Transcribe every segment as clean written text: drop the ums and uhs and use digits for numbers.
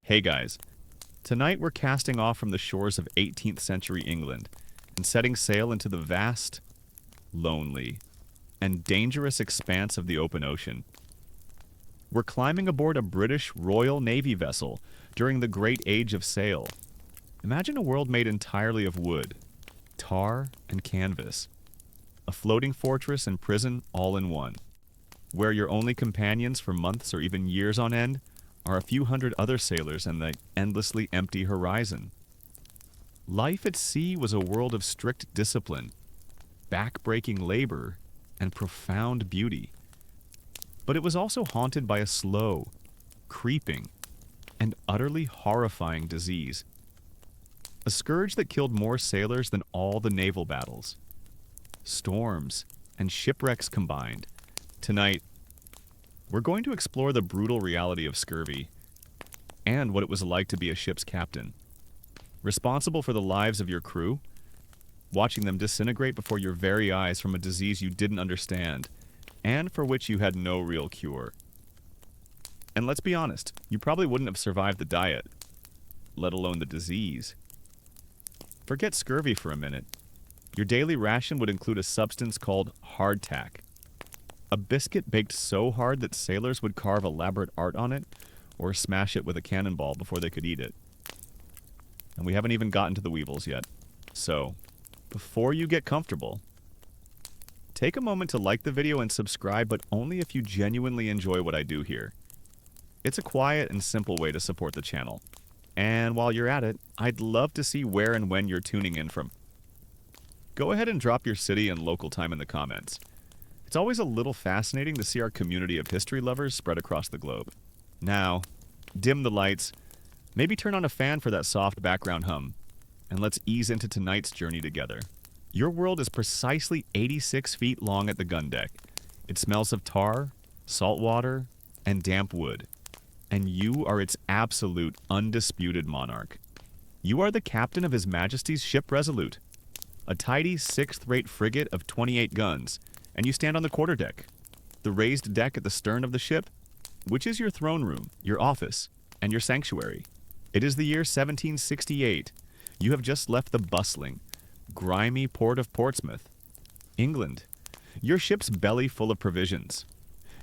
Hey guys, tonight we're casting off from the shores of 18th century England and setting sail into the vast, lonely, and dangerous expanse of the open ocean. We're climbing aboard a British Royal Navy vessel during the Great Age of Sail. Imagine a world made entirely of wood, tar, and canvas. A floating fortress and prison all in one, where your only companions for months or even years on end are a few hundred other sailors and the endlessly empty horizon. Life at sea was a world of strict discipline, back-breaking labor, and profound beauty. But it was also haunted by a slow, creeping, and utterly horrifying disease. A scourge that killed more sailors than all the naval battles. Storms and shipwrecks combined. Tonight, we're going to explore the brutal reality of scurvy and what it was like to be a ship's captain, responsible for the lives of your crew, watching them disintegrate before your very eyes from a disease you didn't understand and for which you had no real cure. And let's be honest, you probably wouldn't have survived the diet, let alone the disease. Forget scurvy for a minute. Your daily ration would include a substance called hardtack. A biscuit baked so hard that sailors would carve elaborate art on it or smash it with a cannonball before they could eat it. And we haven't even gotten to the weevils yet. So, before you get comfortable, take a moment to like the video and subscribe, but only if you genuinely enjoy what I do here. It's a quiet and simple way to support the channel. And while you're at it, I'd love to see where and when you're tuning in from. Go ahead and drop your city and local time in the comments. It's always a little fascinating to see our community of history lovers spread across the globe. Now, dim the lights, maybe turn on a fan for that soft background hum, and let's ease into tonight's journey together. Your world is precisely 86 feet long at the gun deck. It smells of tar, salt water, and damp wood. And you are its absolute, undisputed monarch. You are the captain of His Majesty's Ship Resolute, a tidy 6th-rate frigate of 28 guns, and you stand on the quarterdeck, the raised deck at the stern of the ship, which is your throne room, your office, and your sanctuary. It is the year 1768. You have just left the bustling, grimy port of Portsmouth, England. Your ship's belly full of provisions.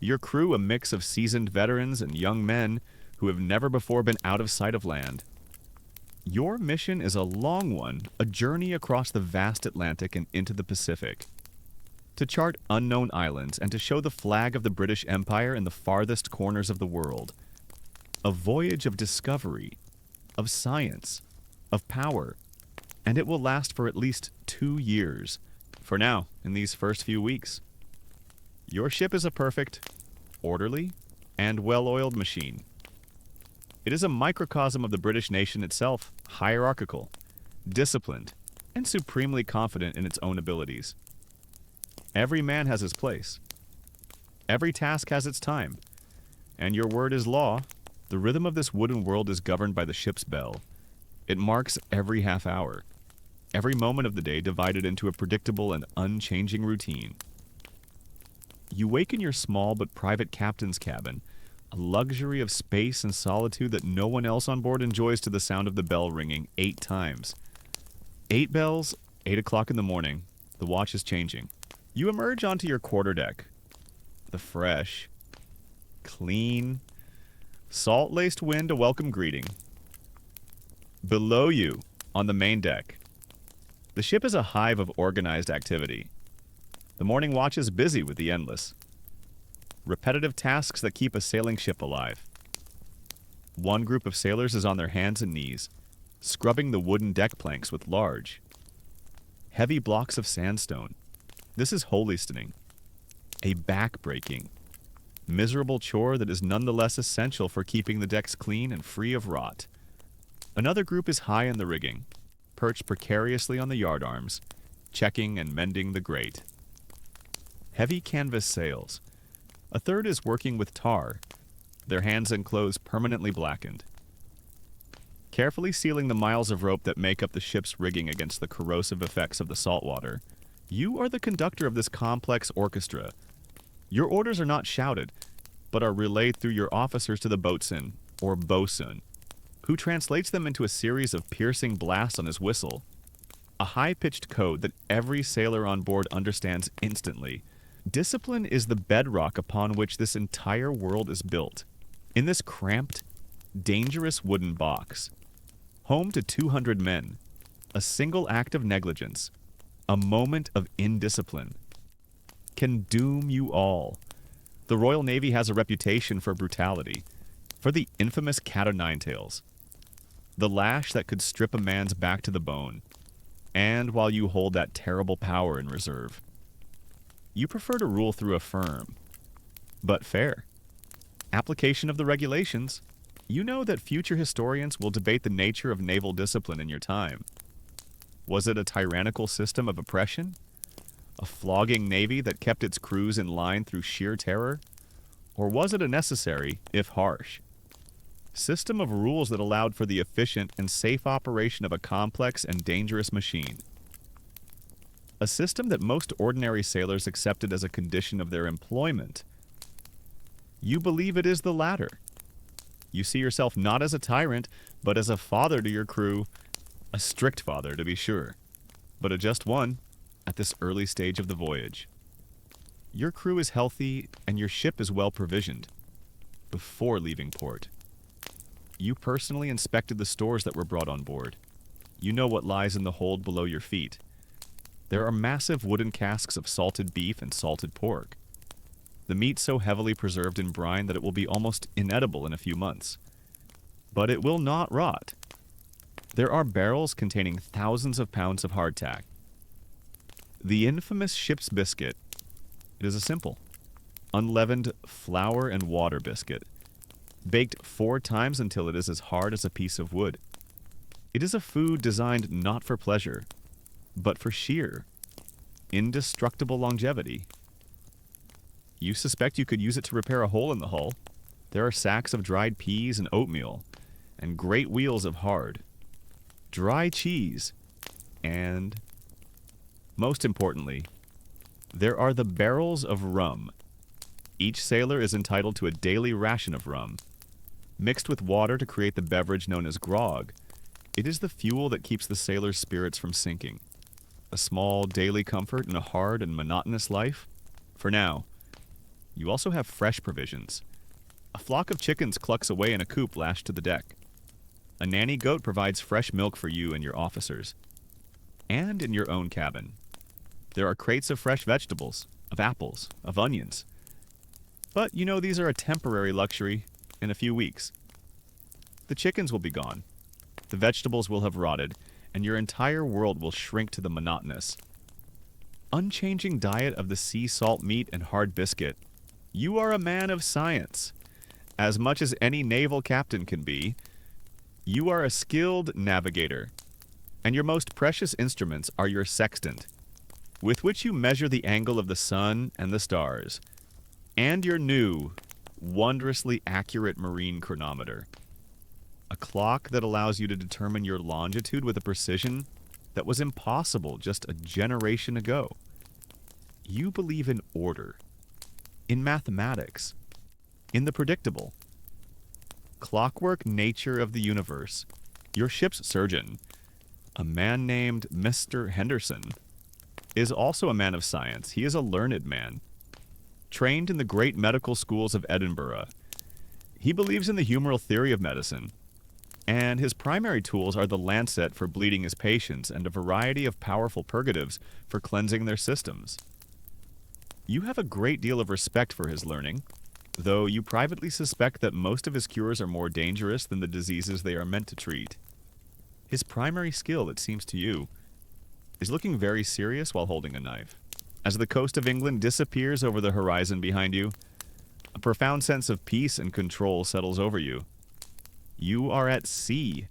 Your crew a mix of seasoned veterans and young men who have never before been out of sight of land. Your mission is a long one, a journey across the vast Atlantic and into the Pacific. To chart unknown islands and to show the flag of the British Empire in the farthest corners of the world. A voyage of discovery, of science, of power, and it will last for at least 2 years. For now, in these first few weeks. Your ship is a perfect, orderly, and well-oiled machine. It is a microcosm of the British nation itself, hierarchical, disciplined, and supremely confident in its own abilities. Every man has his place. Every task has its time. And your word is law. The rhythm of this wooden world is governed by the ship's bell. It marks every half hour, every moment of the day divided into a predictable and unchanging routine. You wake in your small but private captain's cabin, a luxury of space and solitude that no one else on board enjoys, to the sound of the bell ringing 8 times. 8 bells, 8 o'clock in the morning. The watch is changing. You emerge onto your quarterdeck. The fresh, clean, salt-laced wind a welcome greeting. Below you, on the main deck, the ship is a hive of organized activity. The morning watch is busy with the endless. Repetitive tasks that keep a sailing ship alive. One group of sailors is on their hands and knees, scrubbing the wooden deck planks with large, heavy blocks of sandstone. This is holystoning, a back-breaking, miserable chore that is nonetheless essential for keeping the decks clean and free of rot. Another group is high in the rigging, perched precariously on the yardarms, checking and mending the grate. Heavy canvas sails. A third is working with tar, their hands and clothes permanently blackened. Carefully sealing the miles of rope that make up the ship's rigging against the corrosive effects of the salt water, you are the conductor of this complex orchestra. Your orders are not shouted, but are relayed through your officers to the boatswain, or bosun, who translates them into a series of piercing blasts on his whistle, a high-pitched code that every sailor on board understands instantly. Discipline is the bedrock upon which this entire world is built. In this cramped, dangerous wooden box, home to 200 men, a single act of negligence, a moment of indiscipline, can doom you all. The Royal Navy has a reputation for brutality, for the infamous cat o' nine tails, the lash that could strip a man's back to the bone, and while you hold that terrible power in reserve, you prefer to rule through a firm, but fair, application of the regulations. You know that future historians will debate the nature of naval discipline in your time. Was it a tyrannical system of oppression? A flogging navy that kept its crews in line through sheer terror? Or was it a necessary, if harsh, system of rules that allowed for the efficient and safe operation of a complex and dangerous machine? A system that most ordinary sailors accepted as a condition of their employment. You believe it is the latter. You see yourself not as a tyrant, but as a father to your crew, a strict father to be sure, but a just one at this early stage of the voyage. Your crew is healthy and your ship is well provisioned before leaving port. You personally inspected the stores that were brought on board. You know what lies in the hold below your feet. There are massive wooden casks of salted beef and salted pork. The meat so heavily preserved in brine that it will be almost inedible in a few months. But it will not rot. There are barrels containing thousands of pounds of hardtack. The infamous ship's biscuit. It is a simple, unleavened flour and water biscuit, baked 4 times until it is as hard as a piece of wood. It is a food designed not for pleasure, but for sheer, indestructible longevity. You suspect you could use it to repair a hole in the hull. There are sacks of dried peas and oatmeal, and great wheels of hard, dry cheese, and, most importantly, there are the barrels of rum. Each sailor is entitled to a daily ration of rum, mixed with water to create the beverage known as grog. It is the fuel that keeps the sailor's spirits from sinking. A small daily comfort in a hard and monotonous life? For now. You also have fresh provisions. A flock of chickens clucks away in a coop lashed to the deck. A nanny goat provides fresh milk for you and your officers. And in your own cabin, there are crates of fresh vegetables, of apples, of onions. But you know these are a temporary luxury in a few weeks. The chickens will be gone. The vegetables will have rotted, and your entire world will shrink to the monotonous, unchanging diet of the sea salt meat and hard biscuit. You are a man of science. As much as any naval captain can be, you are a skilled navigator, and your most precious instruments are your sextant, with which you measure the angle of the sun and the stars, and your new, wondrously accurate marine chronometer, a clock that allows you to determine your longitude with a precision that was impossible just a generation ago. You believe in order, in mathematics, in the predictable, clockwork nature of the universe. Your ship's surgeon, a man named Mr. Henderson, is also a man of science. He is a learned man, trained in the great medical schools of Edinburgh. He believes in the humoral theory of medicine, and his primary tools are the lancet for bleeding his patients and a variety of powerful purgatives for cleansing their systems. You have a great deal of respect for his learning, though you privately suspect that most of his cures are more dangerous than the diseases they are meant to treat. His primary skill, it seems to you, is looking very serious while holding a knife. As the coast of England disappears over the horizon behind you, a profound sense of peace and control settles over you. You are at sea.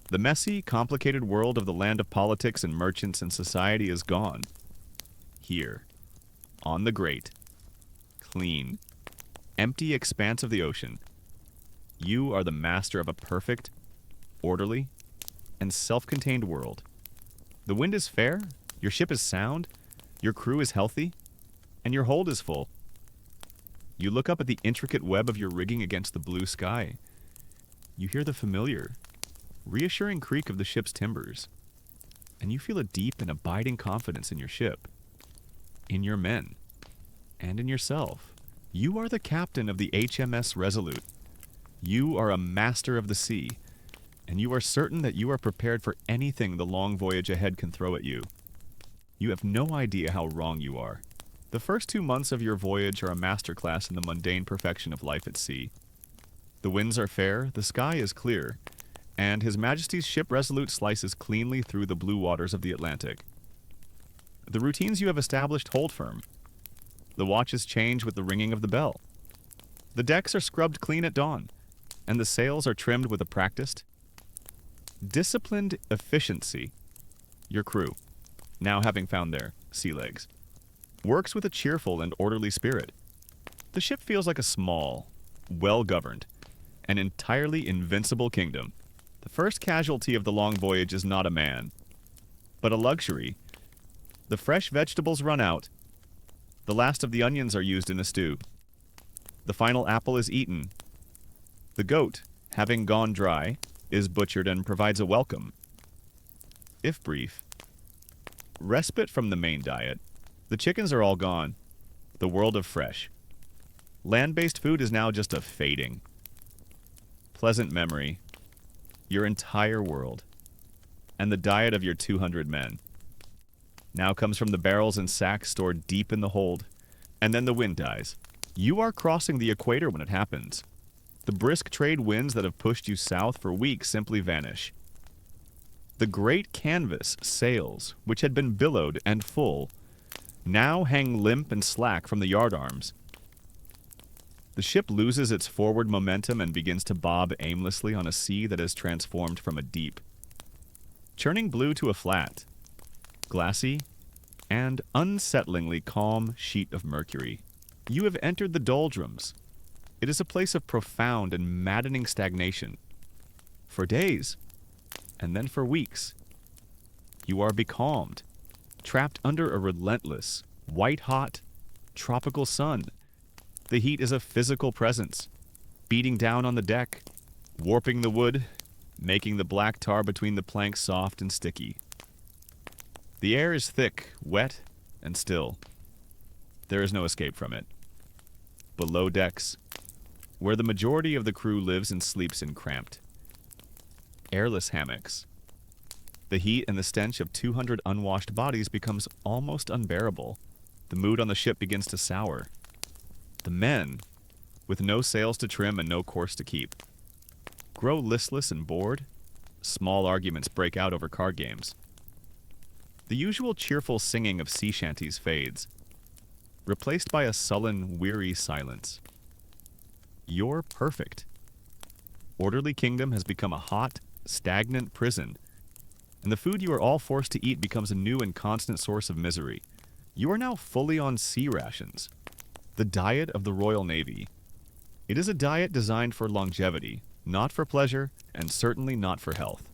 The messy, complicated world of the land of politics and merchants and society is gone. Here, on the great, clean, empty expanse of the ocean, you are the master of a perfect, orderly, and self-contained world. The wind is fair, your ship is sound, your crew is healthy, and your hold is full. You look up at the intricate web of your rigging against the blue sky. You hear the familiar, reassuring creak of the ship's timbers, and you feel a deep and abiding confidence in your ship, in your men, and in yourself. You are the captain of the HMS Resolute. You are a master of the sea, and you are certain that you are prepared for anything the long voyage ahead can throw at you. You have no idea how wrong you are. The first 2 months of your voyage are a masterclass in the mundane perfection of life at sea. The winds are fair, the sky is clear, and His Majesty's ship Resolute slices cleanly through the blue waters of the Atlantic. The routines you have established hold firm. The watches change with the ringing of the bell. The decks are scrubbed clean at dawn, and the sails are trimmed with a practiced, disciplined efficiency. Your crew, now having found their sea legs, works with a cheerful and orderly spirit. The ship feels like a small, well-governed, and entirely invincible kingdom. The first casualty of the long voyage is not a man, but a luxury. The fresh vegetables run out. The last of the onions are used in a stew. The final apple is eaten. The goat, having gone dry, is butchered and provides a welcome, if brief, respite from the main diet. The chickens are all gone. The world of fresh, land-based food is now just a fading, pleasant memory. Your entire world, and the diet of your 200 men, now comes from the barrels and sacks stored deep in the hold, and then the wind dies. You are crossing the equator when it happens. The brisk trade winds that have pushed you south for weeks simply vanish. The great canvas sails, which had been billowed and full, now hang limp and slack from the yardarms. The ship loses its forward momentum and begins to bob aimlessly on a sea that has transformed from a deep, churning blue to a flat, glassy, and unsettlingly calm sheet of mercury. You have entered the doldrums. It is a place of profound and maddening stagnation. For days, and then for weeks, you are becalmed, trapped under a relentless, white-hot, tropical sun. The heat is a physical presence, beating down on the deck, warping the wood, making the black tar between the planks soft and sticky. The air is thick, wet, and still. There is no escape from it. Below decks, where the majority of the crew lives and sleeps in cramped, airless hammocks, the heat and the stench of 200 unwashed bodies becomes almost unbearable. The mood on the ship begins to sour. The men, with no sails to trim and no course to keep, grow listless and bored. Small arguments break out over card games. The usual cheerful singing of sea shanties fades, replaced by a sullen, weary silence. You're perfect. Orderly Kingdom has become a hot, stagnant prison, and the food you are all forced to eat becomes a new and constant source of misery. You are now fully on sea rations, the diet of the Royal Navy. It is a diet designed for longevity, not for pleasure, and certainly not for health.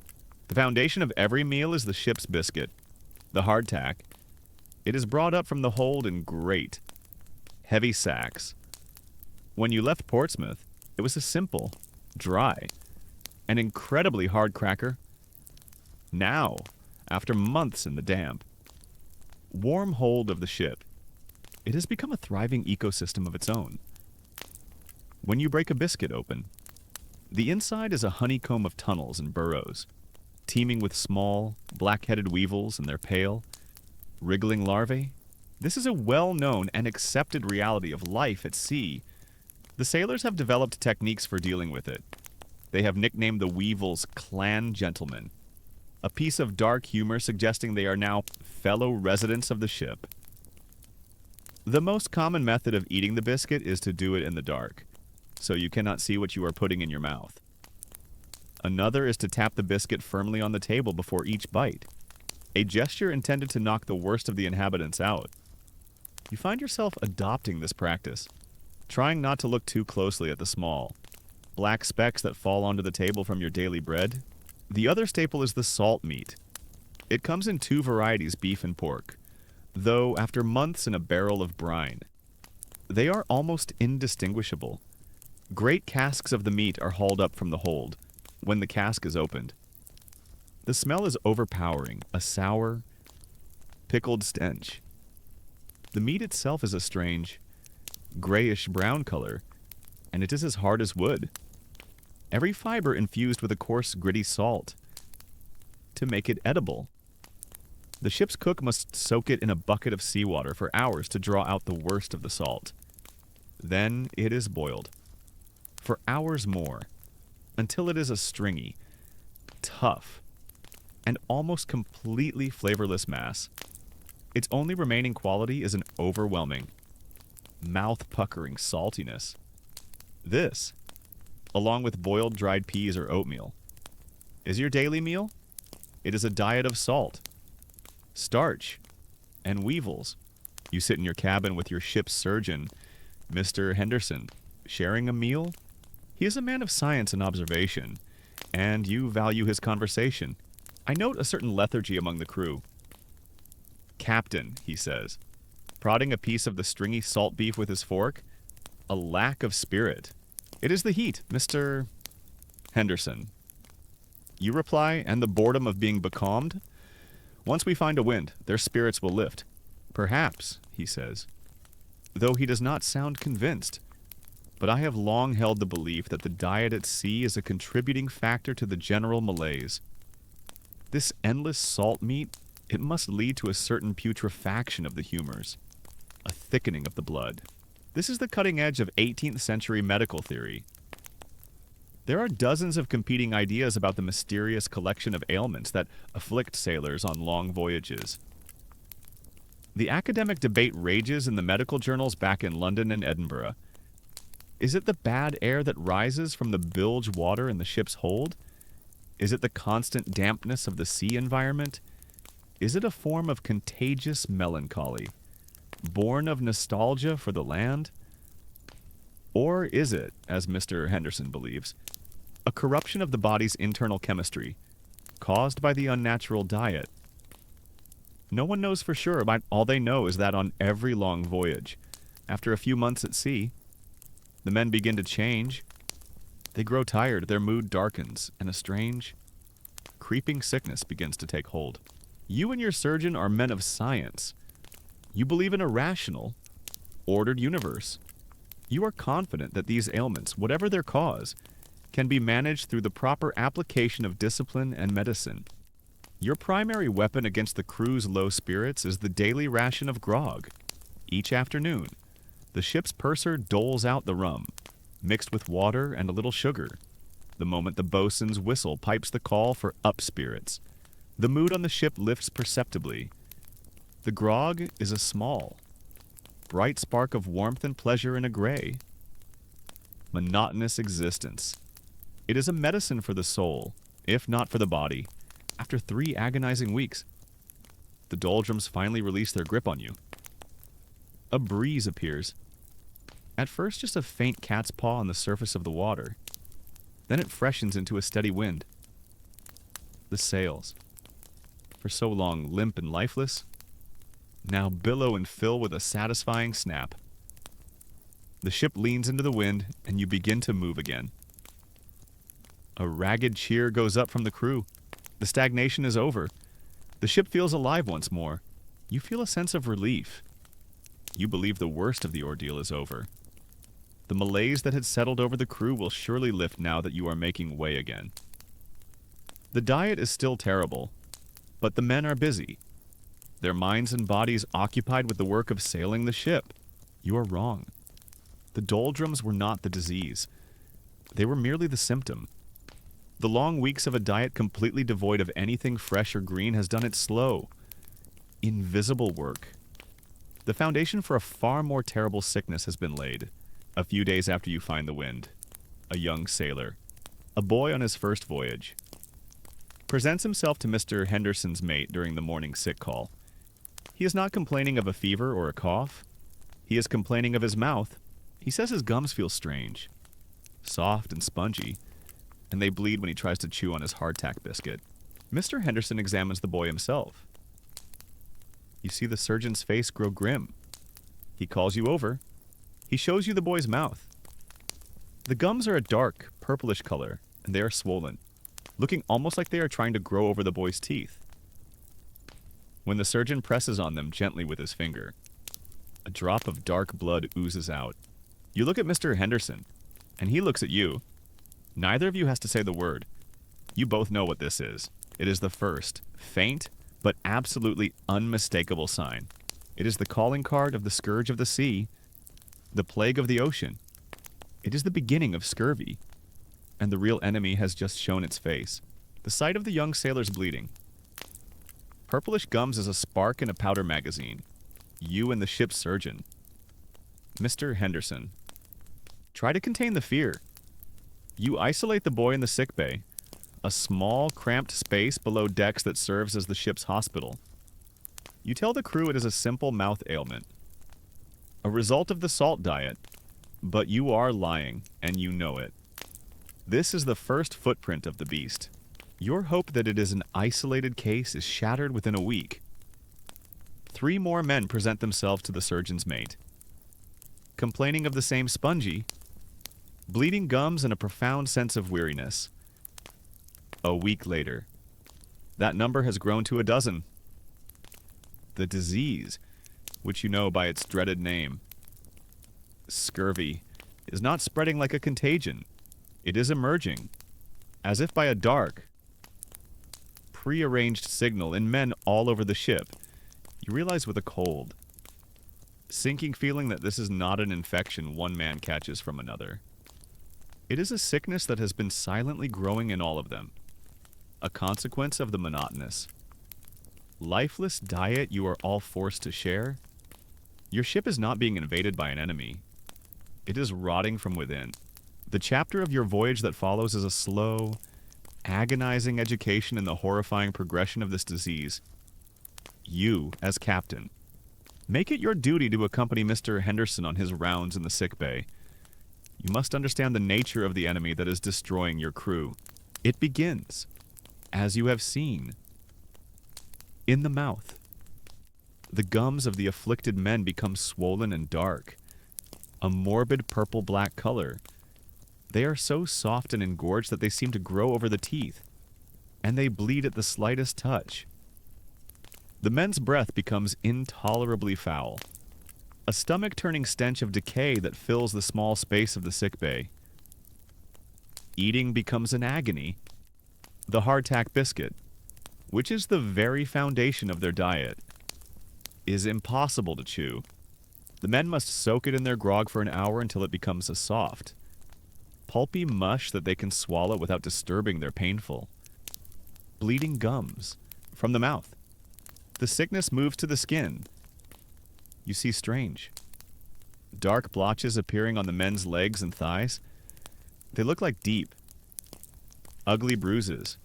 The foundation of every meal is the ship's biscuit, the hardtack. It is brought up from the hold in great, heavy sacks. When you left Portsmouth, it was a simple, dry, and incredibly hard cracker. Now, after months in the damp, warm hold of the ship, it has become a thriving ecosystem of its own. When you break a biscuit open, the inside is a honeycomb of tunnels and burrows, teeming with small, black-headed weevils and their pale, wriggling larvae. This is a well-known and accepted reality of life at sea. The sailors have developed techniques for dealing with it. They have nicknamed the weevils clan gentlemen, a piece of dark humor suggesting they are now fellow residents of the ship. The most common method of eating the biscuit is to do it in the dark, so you cannot see what you are putting in your mouth. Another is to tap the biscuit firmly on the table before each bite, a gesture intended to knock the worst of the inhabitants out. You find yourself adopting this practice, trying not to look too closely at the small, black specks that fall onto the table from your daily bread. The other staple is the salt meat. It comes in 2 varieties, beef and pork, though after months in a barrel of brine, they are almost indistinguishable. Great casks of the meat are hauled up from the hold, when the cask is opened. The smell is overpowering, a sour, pickled stench. The meat itself is a strange, grayish-brown color, and it is as hard as wood. Every fiber infused with a coarse, gritty salt to make it edible. The ship's cook must soak it in a bucket of seawater for hours to draw out the worst of the salt. Then it is boiled for hours more, until it is a stringy, tough, and almost completely flavorless mass. Its only remaining quality is an overwhelming, mouth-puckering saltiness. This, along with boiled dried peas or oatmeal, is your daily meal. It is a diet of salt, starch, and weevils. You sit in your cabin with your ship's surgeon, Mr. Henderson, sharing a meal. He is a man of science and observation, and you value his conversation. I note a certain lethargy among the crew. "Captain," he says, prodding a piece of the stringy salt beef with his fork, "a lack of spirit." "It is the heat, Mr. Henderson." You reply, "and the boredom of being becalmed. Once we find a wind, their spirits will lift." "Perhaps," he says, though he does not sound convinced. But I have long held the belief that the diet at sea is a contributing factor to the general malaise. This endless salt meat, it must lead to a certain putrefaction of the humors, a thickening of the blood. This is the cutting edge of 18th century medical theory. There are dozens of competing ideas about the mysterious collection of ailments that afflict sailors on long voyages. The academic debate rages in the medical journals back in London and Edinburgh. Is it the bad air that rises from the bilge water in the ship's hold? Is it the constant dampness of the sea environment? Is it a form of contagious melancholy, born of nostalgia for the land? Or is it, as Mr. Henderson believes, a corruption of the body's internal chemistry, caused by the unnatural diet? No one knows for sure, but all they know is that on every long voyage, after a few months at sea, the men begin to change. They grow tired, their mood darkens, and a strange, creeping sickness begins to take hold. You and your surgeon are men of science. You believe in a rational, ordered universe. You are confident that these ailments, whatever their cause, can be managed through the proper application of discipline and medicine. Your primary weapon against the crew's low spirits is the daily ration of grog. Each afternoon, the ship's purser doles out the rum, mixed with water and a little sugar. The moment the boatswain's whistle pipes the call for up spirits, the mood on the ship lifts perceptibly. The grog is a small, bright spark of warmth and pleasure in a gray, monotonous existence. It is a medicine for the soul, if not for the body. After 3 agonizing weeks, the doldrums finally release their grip on you. A breeze appears. At first, just a faint cat's paw on the surface of the water. Then it freshens into a steady wind. The sails, for so long limp and lifeless, now billow and fill with a satisfying snap. The ship leans into the wind, and you begin to move again. A ragged cheer goes up from the crew. The stagnation is over. The ship feels alive once more. You feel a sense of relief. You believe the worst of the ordeal is over. The malaise that had settled over the crew will surely lift now that you are making way again. The diet is still terrible, but the men are busy, their minds and bodies occupied with the work of sailing the ship. You are wrong. The doldrums were not the disease. They were merely the symptom. The long weeks of a diet completely devoid of anything fresh or green has done its slow, invisible work. The foundation for a far more terrible sickness has been laid. A few days after you find the wind, a young sailor, a boy on his first voyage, presents himself to Mr. Henderson's mate during the morning sick call. He is not complaining of a fever or a cough. He is complaining of his mouth. He says his gums feel strange, soft and spongy, and they bleed when he tries to chew on his hardtack biscuit. Mr. Henderson examines the boy himself. You see the surgeon's face grow grim. He calls you over. He shows you the boy's mouth. The gums are a dark, purplish color, and they are swollen. looking almost like they are trying to grow over the boy's teeth. When the surgeon presses on them gently with his finger, a drop of dark blood oozes out. You look at Mr. Henderson, and he looks at you. Neither of you has to say the word. You both know what this is. It is the first, faint, but absolutely unmistakable sign. It is the calling card of the scourge of the sea, the plague of the ocean. It is the beginning of scurvy, and the real enemy has just shown its face. The sight of the young sailor's bleeding. Purplish gums is a spark in a powder magazine. You and the ship's surgeon. Mr. Henderson. Try to contain the fear. You isolate the boy in the sickbay, a small, cramped space below decks that serves as the ship's hospital. You tell the crew it is a simple mouth ailment, a result of the salt diet, but you are lying, and you know it. This is the first footprint of the beast. Your hope that it is an isolated case is shattered within a week. 3 more men present themselves to the surgeon's mate, complaining of the same spongy, bleeding gums and a profound sense of weariness. A week later, that number has grown to 12. The disease, which you know by its dreaded name, scurvy, is not spreading like a contagion. It is emerging, as if by a dark, prearranged signal in men all over the ship. You realize with a cold, sinking feeling that this is not an infection one man catches from another. It is a sickness that has been silently growing in all of them, a consequence of the monotonous, lifeless diet you are all forced to share. Your ship is not being invaded by an enemy. It is rotting from within. The chapter of your voyage that follows is a slow, agonizing education in the horrifying progression of this disease. You, as captain, make it your duty to accompany Mr. Henderson on his rounds in the sickbay. You must understand the nature of the enemy that is destroying your crew. It begins, as you have seen, in the mouth. The gums of the afflicted men become swollen and dark, a morbid purple-black color. They are so soft and engorged that they seem to grow over the teeth, and they bleed at the slightest touch. The men's breath becomes intolerably foul, a stomach-turning stench of decay that fills the small space of the sickbay. Eating becomes an agony. The hardtack biscuit, which is the very foundation of their diet, is impossible to chew. The men must soak it in their grog for an hour until it becomes a soft, pulpy mush that they can swallow without disturbing their painful, bleeding gums from the mouth. The sickness moves to the skin. You see strange, dark blotches appearing on the men's legs and thighs. They look like deep, ugly bruises,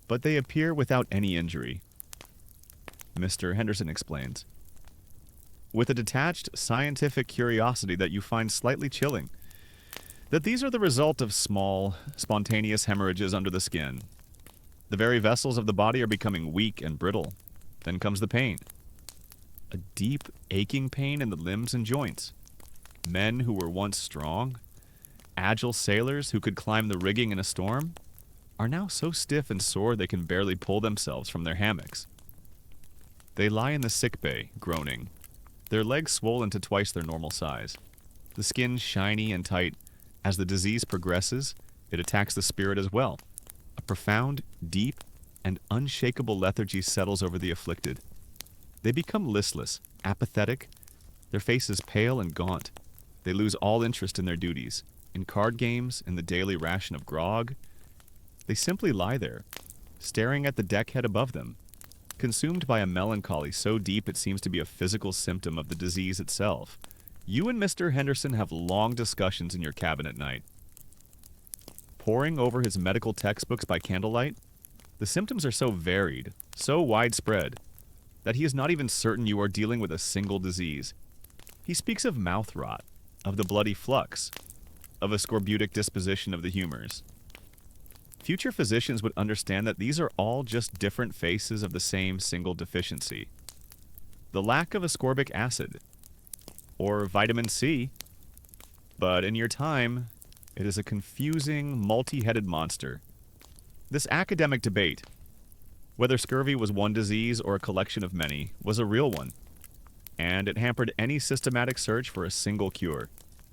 but they appear without any injury. Mr. Henderson explains, with a detached scientific curiosity that you find slightly chilling, that these are the result of small, spontaneous hemorrhages under the skin. The very vessels of the body are becoming weak and brittle. Then comes the pain. A deep, aching pain in the limbs and joints. Men who were once strong, agile sailors who could climb the rigging in a storm, are now so stiff and sore they can barely pull themselves from their hammocks. They lie in the sickbay, groaning, their legs swollen to twice their normal size, the skin shiny and tight. As the disease progresses, it attacks the spirit as well. A profound, deep, and unshakable lethargy settles over the afflicted. They become listless, apathetic, their faces pale and gaunt. They lose all interest in their duties, in card games, in the daily ration of grog. They simply lie there, staring at the deckhead above them, consumed by a melancholy so deep it seems to be a physical symptom of the disease itself. You and Mr. Henderson have long discussions in your cabin at night. Poring over his medical textbooks by candlelight, the symptoms are so varied, so widespread, that he is not even certain you are dealing with a single disease. He speaks of mouth rot, of the bloody flux, of a scorbutic disposition of the humors. Future physicians would understand that these are all just different faces of the same single deficiency. The lack of ascorbic acid, or vitamin C, but in your time, it is a confusing, multi-headed monster. This academic debate, whether scurvy was one disease or a collection of many, was a real one, and it hampered any systematic search for a single cure.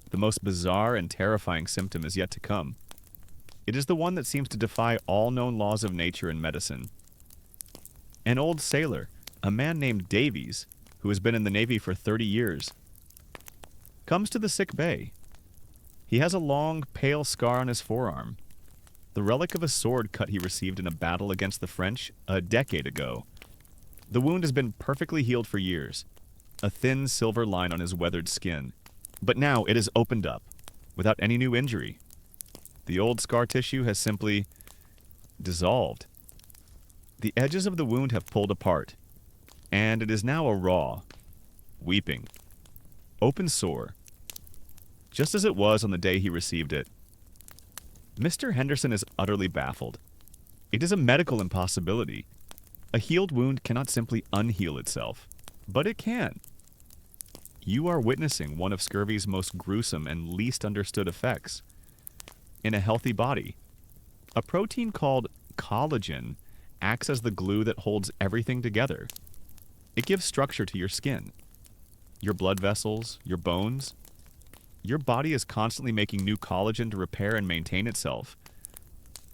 The most bizarre and terrifying symptom is yet to come. It is the one that seems to defy all known laws of nature and medicine. An old sailor, a man named Davies, who has been in the Navy for 30 years, comes to the sick bay. He has a long, pale scar on his forearm, the relic of a sword cut he received in a battle against the French a decade ago. The wound has been perfectly healed for years, a thin silver line on his weathered skin, but now it has opened up, without any new injury. The old scar tissue has simply dissolved. The edges of the wound have pulled apart, and it is now a raw, weeping, open sore, just as it was on the day he received it. Mr. Henderson is utterly baffled. It is a medical impossibility. A healed wound cannot simply unheal itself, but it can. You are witnessing one of scurvy's most gruesome and least understood effects. In a healthy body, a protein called collagen acts as the glue that holds everything together. It gives structure to your skin, your blood vessels, your bones. Your body is constantly making new collagen to repair and maintain itself.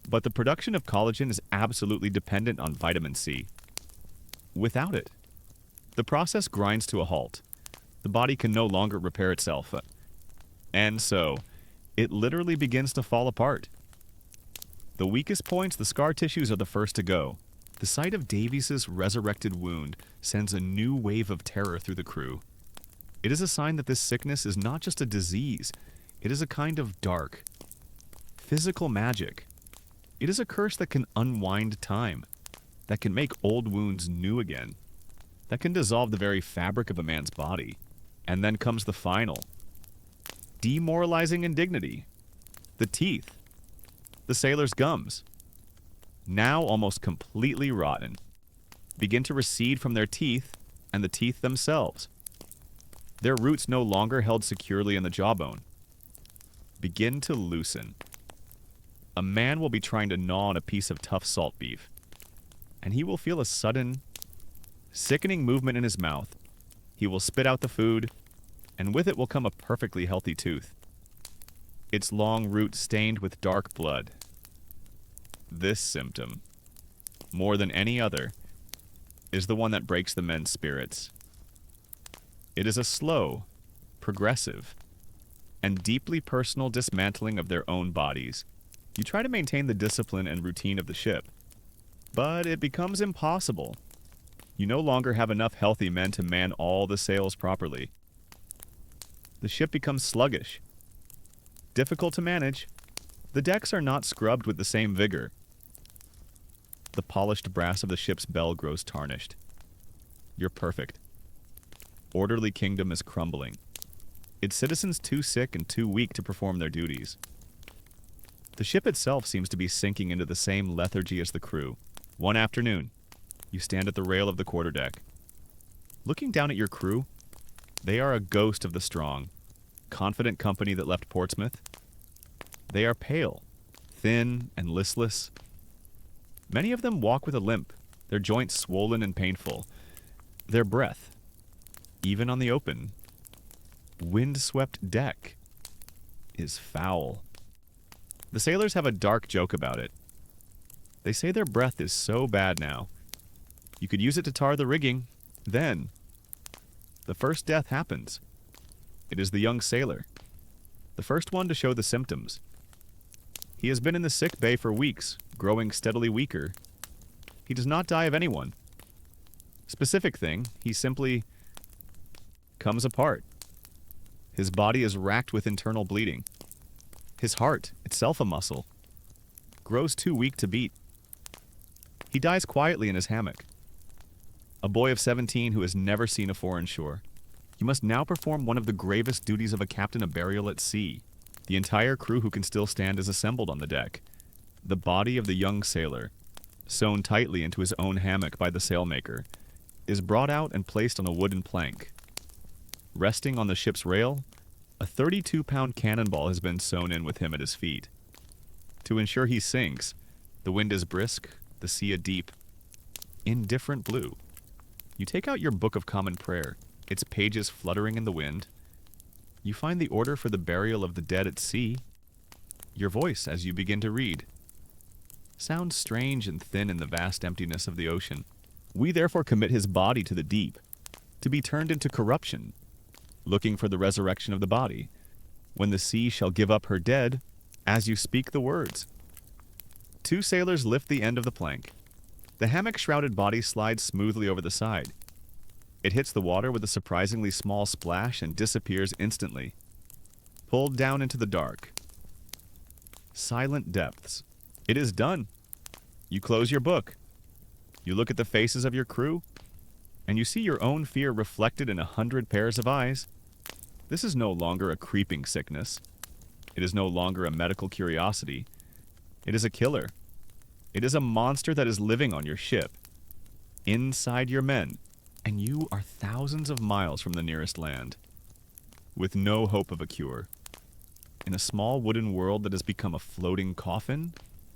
But the production of collagen is absolutely dependent on vitamin C. Without it, the process grinds to a halt. The body can no longer repair itself. And so, it literally begins to fall apart. The weakest points, the scar tissues, are the first to go. The sight of Davies's resurrected wound sends a new wave of terror through the crew. It is a sign that this sickness is not just a disease. It is a kind of dark, physical magic. It is a curse that can unwind time, that can make old wounds new again, that can dissolve the very fabric of a man's body. And then comes the final, demoralizing indignity. The teeth. The sailor's gums, now almost completely rotten, begin to recede from their teeth and the teeth themselves. Their roots, no longer held securely in the jawbone, begin to loosen. A man will be trying to gnaw on a piece of tough salt beef, and he will feel a sudden, sickening movement in his mouth. He will spit out the food, and with it will come a perfectly healthy tooth, its long root stained with dark blood. This symptom, more than any other, is the one that breaks the men's spirits. It is a slow, progressive, and deeply personal dismantling of their own bodies. You try to maintain the discipline and routine of the ship, but it becomes impossible. You no longer have enough healthy men to man all the sails properly. The ship becomes sluggish, difficult to manage. The decks are not scrubbed with the same vigor. The polished brass of the ship's bell grows tarnished. Your perfect, orderly kingdom is crumbling, its citizens too sick and too weak to perform their duties. The ship itself seems to be sinking into the same lethargy as the crew. One afternoon, you stand at the rail of the quarterdeck. Looking down at your crew, they are a ghost of the strong, confident company that left Portsmouth. They are pale, thin, and listless. Many of them walk with a limp, their joints swollen and painful. Their breath, even on the open, wind-swept deck, is foul. The sailors have a dark joke about it. They say their breath is so bad now, you could use it to tar the rigging. Then, the first death happens. It is the young sailor, the first one to show the symptoms. He has been in the sick bay for weeks, growing steadily weaker. He does not die of anyone. Specific thing, he simply comes apart. His body is racked with internal bleeding. His heart, itself a muscle, grows too weak to beat. He dies quietly in his hammock. A boy of 17 who has never seen a foreign shore. You must now perform one of the gravest duties of a captain of burial at sea. The entire crew who can still stand is assembled on the deck. The body of the young sailor, sewn tightly into his own hammock by the sailmaker, is brought out and placed on a wooden plank. Resting on the ship's rail, a 32-pound cannonball has been sewn in with him at his feet. To ensure he sinks, The wind is brisk, the sea a deep, indifferent blue. You take out your book of common prayer, its pages fluttering in the wind. You find the order for the burial of the dead at sea. Your voice, as you begin to read, sounds strange and thin in the vast emptiness of the ocean. We therefore commit his body to the deep, to be turned into corruption, looking for the resurrection of the body, when the sea shall give up her dead, as you speak the words. 2 sailors lift the end of the plank. The hammock-shrouded body slides smoothly over the side. It hits the water with a surprisingly small splash and disappears instantly, pulled down into the dark. Silent depths. It is done. You close your book. You look at the faces of your crew, and you see your own fear reflected in 100 pairs of eyes. This is no longer a creeping sickness. It is no longer a medical curiosity. It is a killer. It is a monster that is living on your ship, inside your men, and you are thousands of miles from the nearest land, with no hope of a cure. In a small wooden world that has become a floating coffin,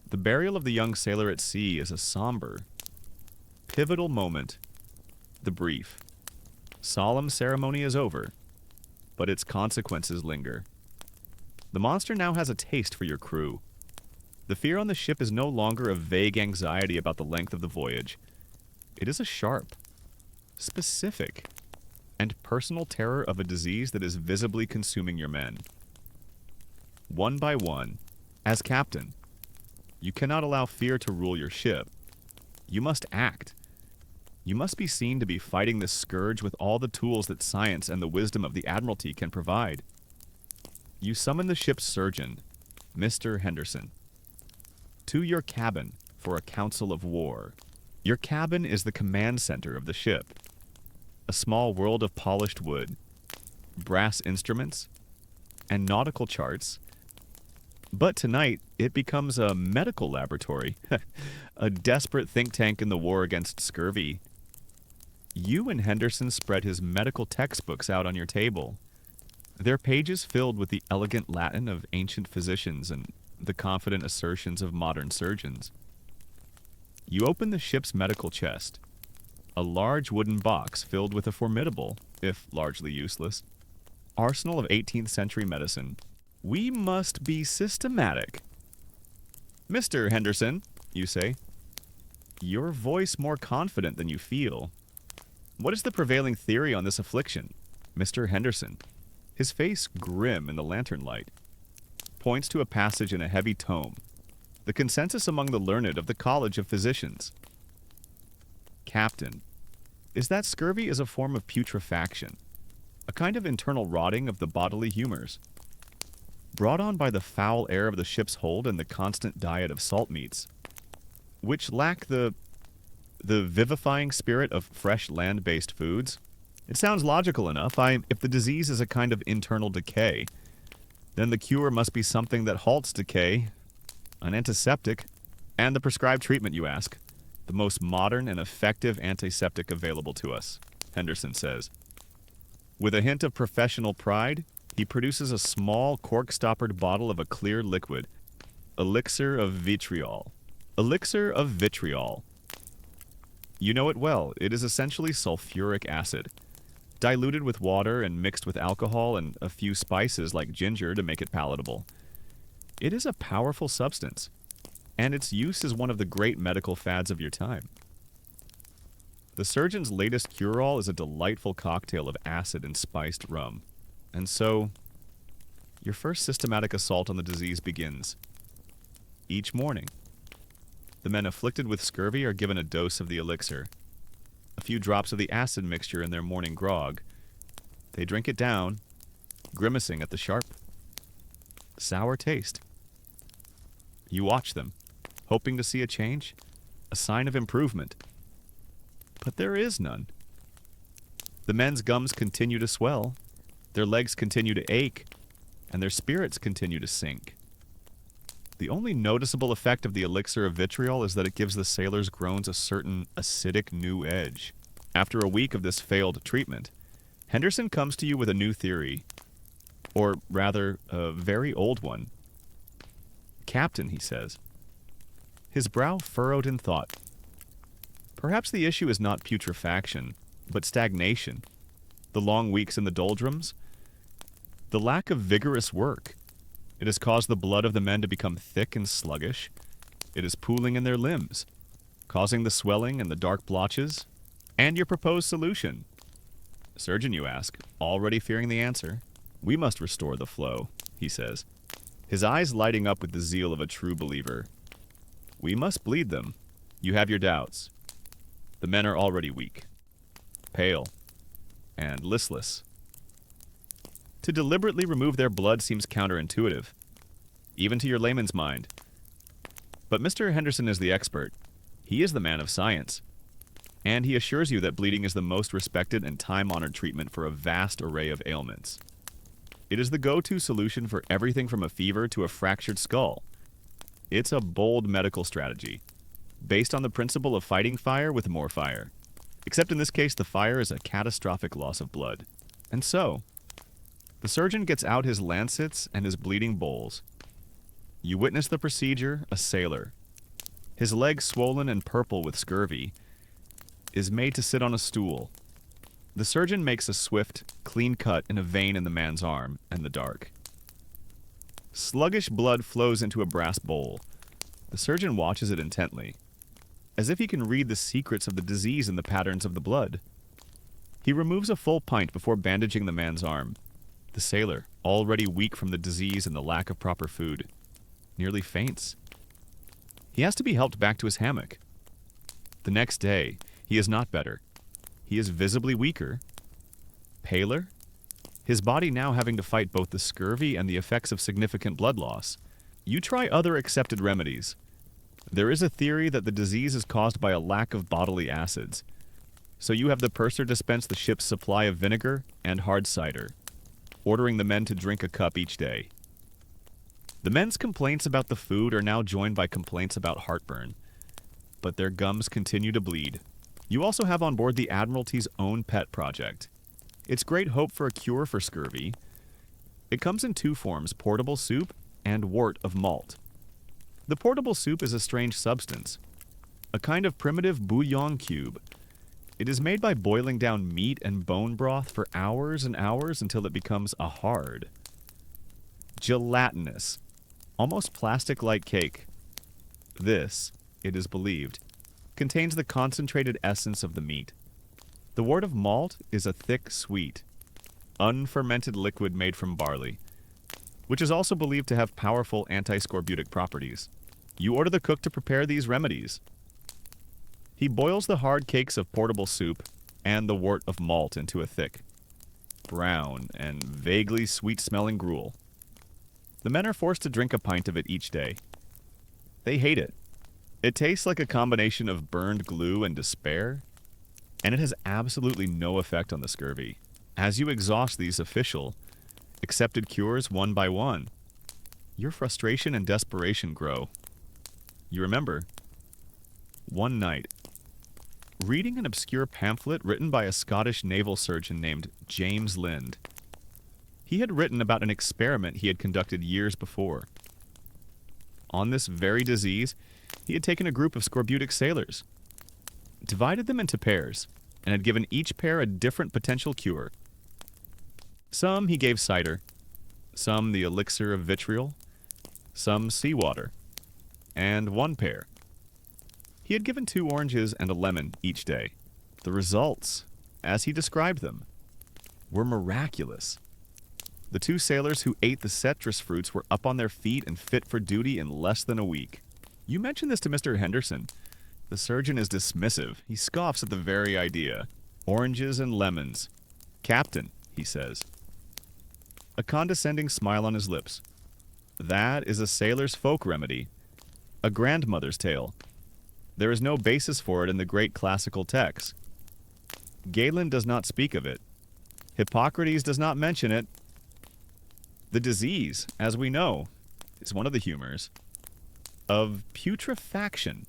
the burial of the young sailor at sea is a somber, pivotal moment. The brief, solemn ceremony is over, but its consequences linger. The monster now has a taste for your crew. The fear on the ship is no longer a vague anxiety about the length of the voyage. It is a sharp, specific, and personal terror of a disease that is visibly consuming your men. One by one, as captain, you cannot allow fear to rule your ship. You must act. You must be seen to be fighting this scourge with all the tools that science and the wisdom of the Admiralty can provide. You summon the ship's surgeon, Mr. Henderson, to your cabin for a council of war. Your cabin is the command center of the ship, a small world of polished wood, brass instruments, and nautical charts. But tonight, it becomes a medical laboratory, a desperate think tank in the war against scurvy. You and Henderson spread his medical textbooks out on your table, their pages filled with the elegant Latin of ancient physicians and the confident assertions of modern surgeons. You open the ship's medical chest, a large wooden box filled with a formidable, if largely useless, arsenal of 18th century medicine. We must be systematic. Mr. Henderson, you say, your voice more confident than you feel. What is the prevailing theory on this affliction? Mr. Henderson, his face grim in the lantern light, points to a passage in a heavy tome, the consensus among the learned of the College of Physicians. Captain, is that scurvy is a form of putrefaction, a kind of internal rotting of the bodily humors, brought on by the foul air of the ship's hold and the constant diet of salt meats, which lack the vivifying spirit of fresh land-based foods. It sounds logical enough. If the disease is a kind of internal decay, then the cure must be something that halts decay, an antiseptic, and the prescribed treatment, you ask. The most modern and effective antiseptic available to us, Henderson says. With a hint of professional pride, he produces a small cork-stoppered bottle of a clear liquid, elixir of vitriol. Elixir of vitriol. You know it well. It is essentially sulfuric acid, diluted with water and mixed with alcohol and a few spices like ginger to make it palatable. It is a powerful substance, and its use is one of the great medical fads of your time. The surgeon's latest cure-all is a delightful cocktail of acid and spiced rum. And so, your first systematic assault on the disease begins. Each morning, the men afflicted with scurvy are given a dose of the elixir, a few drops of the acid mixture in their morning grog. They drink it down, grimacing at the sharp, sour taste. You watch them, hoping to see a change, a sign of improvement. But there is none. The men's gums continue to swell, their legs continue to ache, and their spirits continue to sink. The only noticeable effect of the elixir of vitriol is that it gives the sailors' groans a certain acidic new edge. After a week of this failed treatment, Henderson comes to you with a new theory, or rather, a very old one. Captain, he says, his brow furrowed in thought. Perhaps the issue is not putrefaction, but stagnation. The long weeks in the doldrums, the lack of vigorous work. It has caused the blood of the men to become thick and sluggish. It is pooling in their limbs, causing the swelling and the dark blotches. And your proposed solution? Surgeon, you ask, already fearing the answer. We must restore the flow, he says, his eyes lighting up with the zeal of a true believer. We must bleed them. You have your doubts. The men are already weak, pale, and listless. To deliberately remove their blood seems counterintuitive, even to your layman's mind. But Mr. Henderson is the expert. He is the man of science. And he assures you that bleeding is the most respected and time-honored treatment for a vast array of ailments. It is the go-to solution for everything from a fever to a fractured skull. It's a bold medical strategy, based on the principle of fighting fire with more fire. Except in this case, the fire is a catastrophic loss of blood. And so, the surgeon gets out his lancets and his bleeding bowls. You witness the procedure, a sailor, his legs swollen and purple with scurvy, is made to sit on a stool. The surgeon makes a swift, clean cut in a vein in the man's arm and the dark. Sluggish blood flows into a brass bowl. The surgeon watches it intently, as if he can read the secrets of the disease in the patterns of the blood. He removes a full pint before bandaging the man's arm. The sailor, already weak from the disease and the lack of proper food, nearly faints. He has to be helped back to his hammock. The next day, he is not better. He is visibly weaker, paler, his body now having to fight both the scurvy and the effects of significant blood loss. You try other accepted remedies. There is a theory that the disease is caused by a lack of bodily acids. So you have the purser dispense the ship's supply of vinegar and hard cider, ordering the men to drink a cup each day. The men's complaints about the food are now joined by complaints about heartburn, but their gums continue to bleed. You also have on board the Admiralty's own pet project. Its great hope for a cure for scurvy. It comes in two forms, portable soup and wort of malt. The portable soup is a strange substance, a kind of primitive bouillon cube. It is made by boiling down meat and bone broth for hours and hours until it becomes a hard, gelatinous, almost plastic-like cake. This, it is believed, contains the concentrated essence of the meat. The wort of malt is a thick, sweet, unfermented liquid made from barley, which is also believed to have powerful anti-scorbutic properties. You order the cook to prepare these remedies. He boils the hard cakes of portable soup and the wort of malt into a thick, brown, and vaguely sweet-smelling gruel. The men are forced to drink a pint of it each day. They hate it. It tastes like a combination of burned glue and despair, and it has absolutely no effect on the scurvy. As you exhaust these official, accepted cures one by one, your frustration and desperation grow. You remember, one night, reading an obscure pamphlet written by a Scottish naval surgeon named James Lind. He had written about an experiment he had conducted years before. On this very disease, he had taken a group of scorbutic sailors, divided them into pairs, and had given each pair a different potential cure. Some he gave cider, some the elixir of vitriol, some seawater, and one pair. He had given 2 oranges and a lemon each day. The results, as he described them, were miraculous. The 2 sailors who ate the citrus fruits were up on their feet and fit for duty in less than a week. You mentioned this to Mr. Henderson. The surgeon is dismissive. He scoffs at the very idea. Oranges and lemons. Captain, he says, a condescending smile on his lips. That is a sailor's folk remedy, a grandmother's tale. There is no basis for it in the great classical texts. Galen does not speak of it. Hippocrates does not mention it. The disease, as we know, is one of the humors of putrefaction.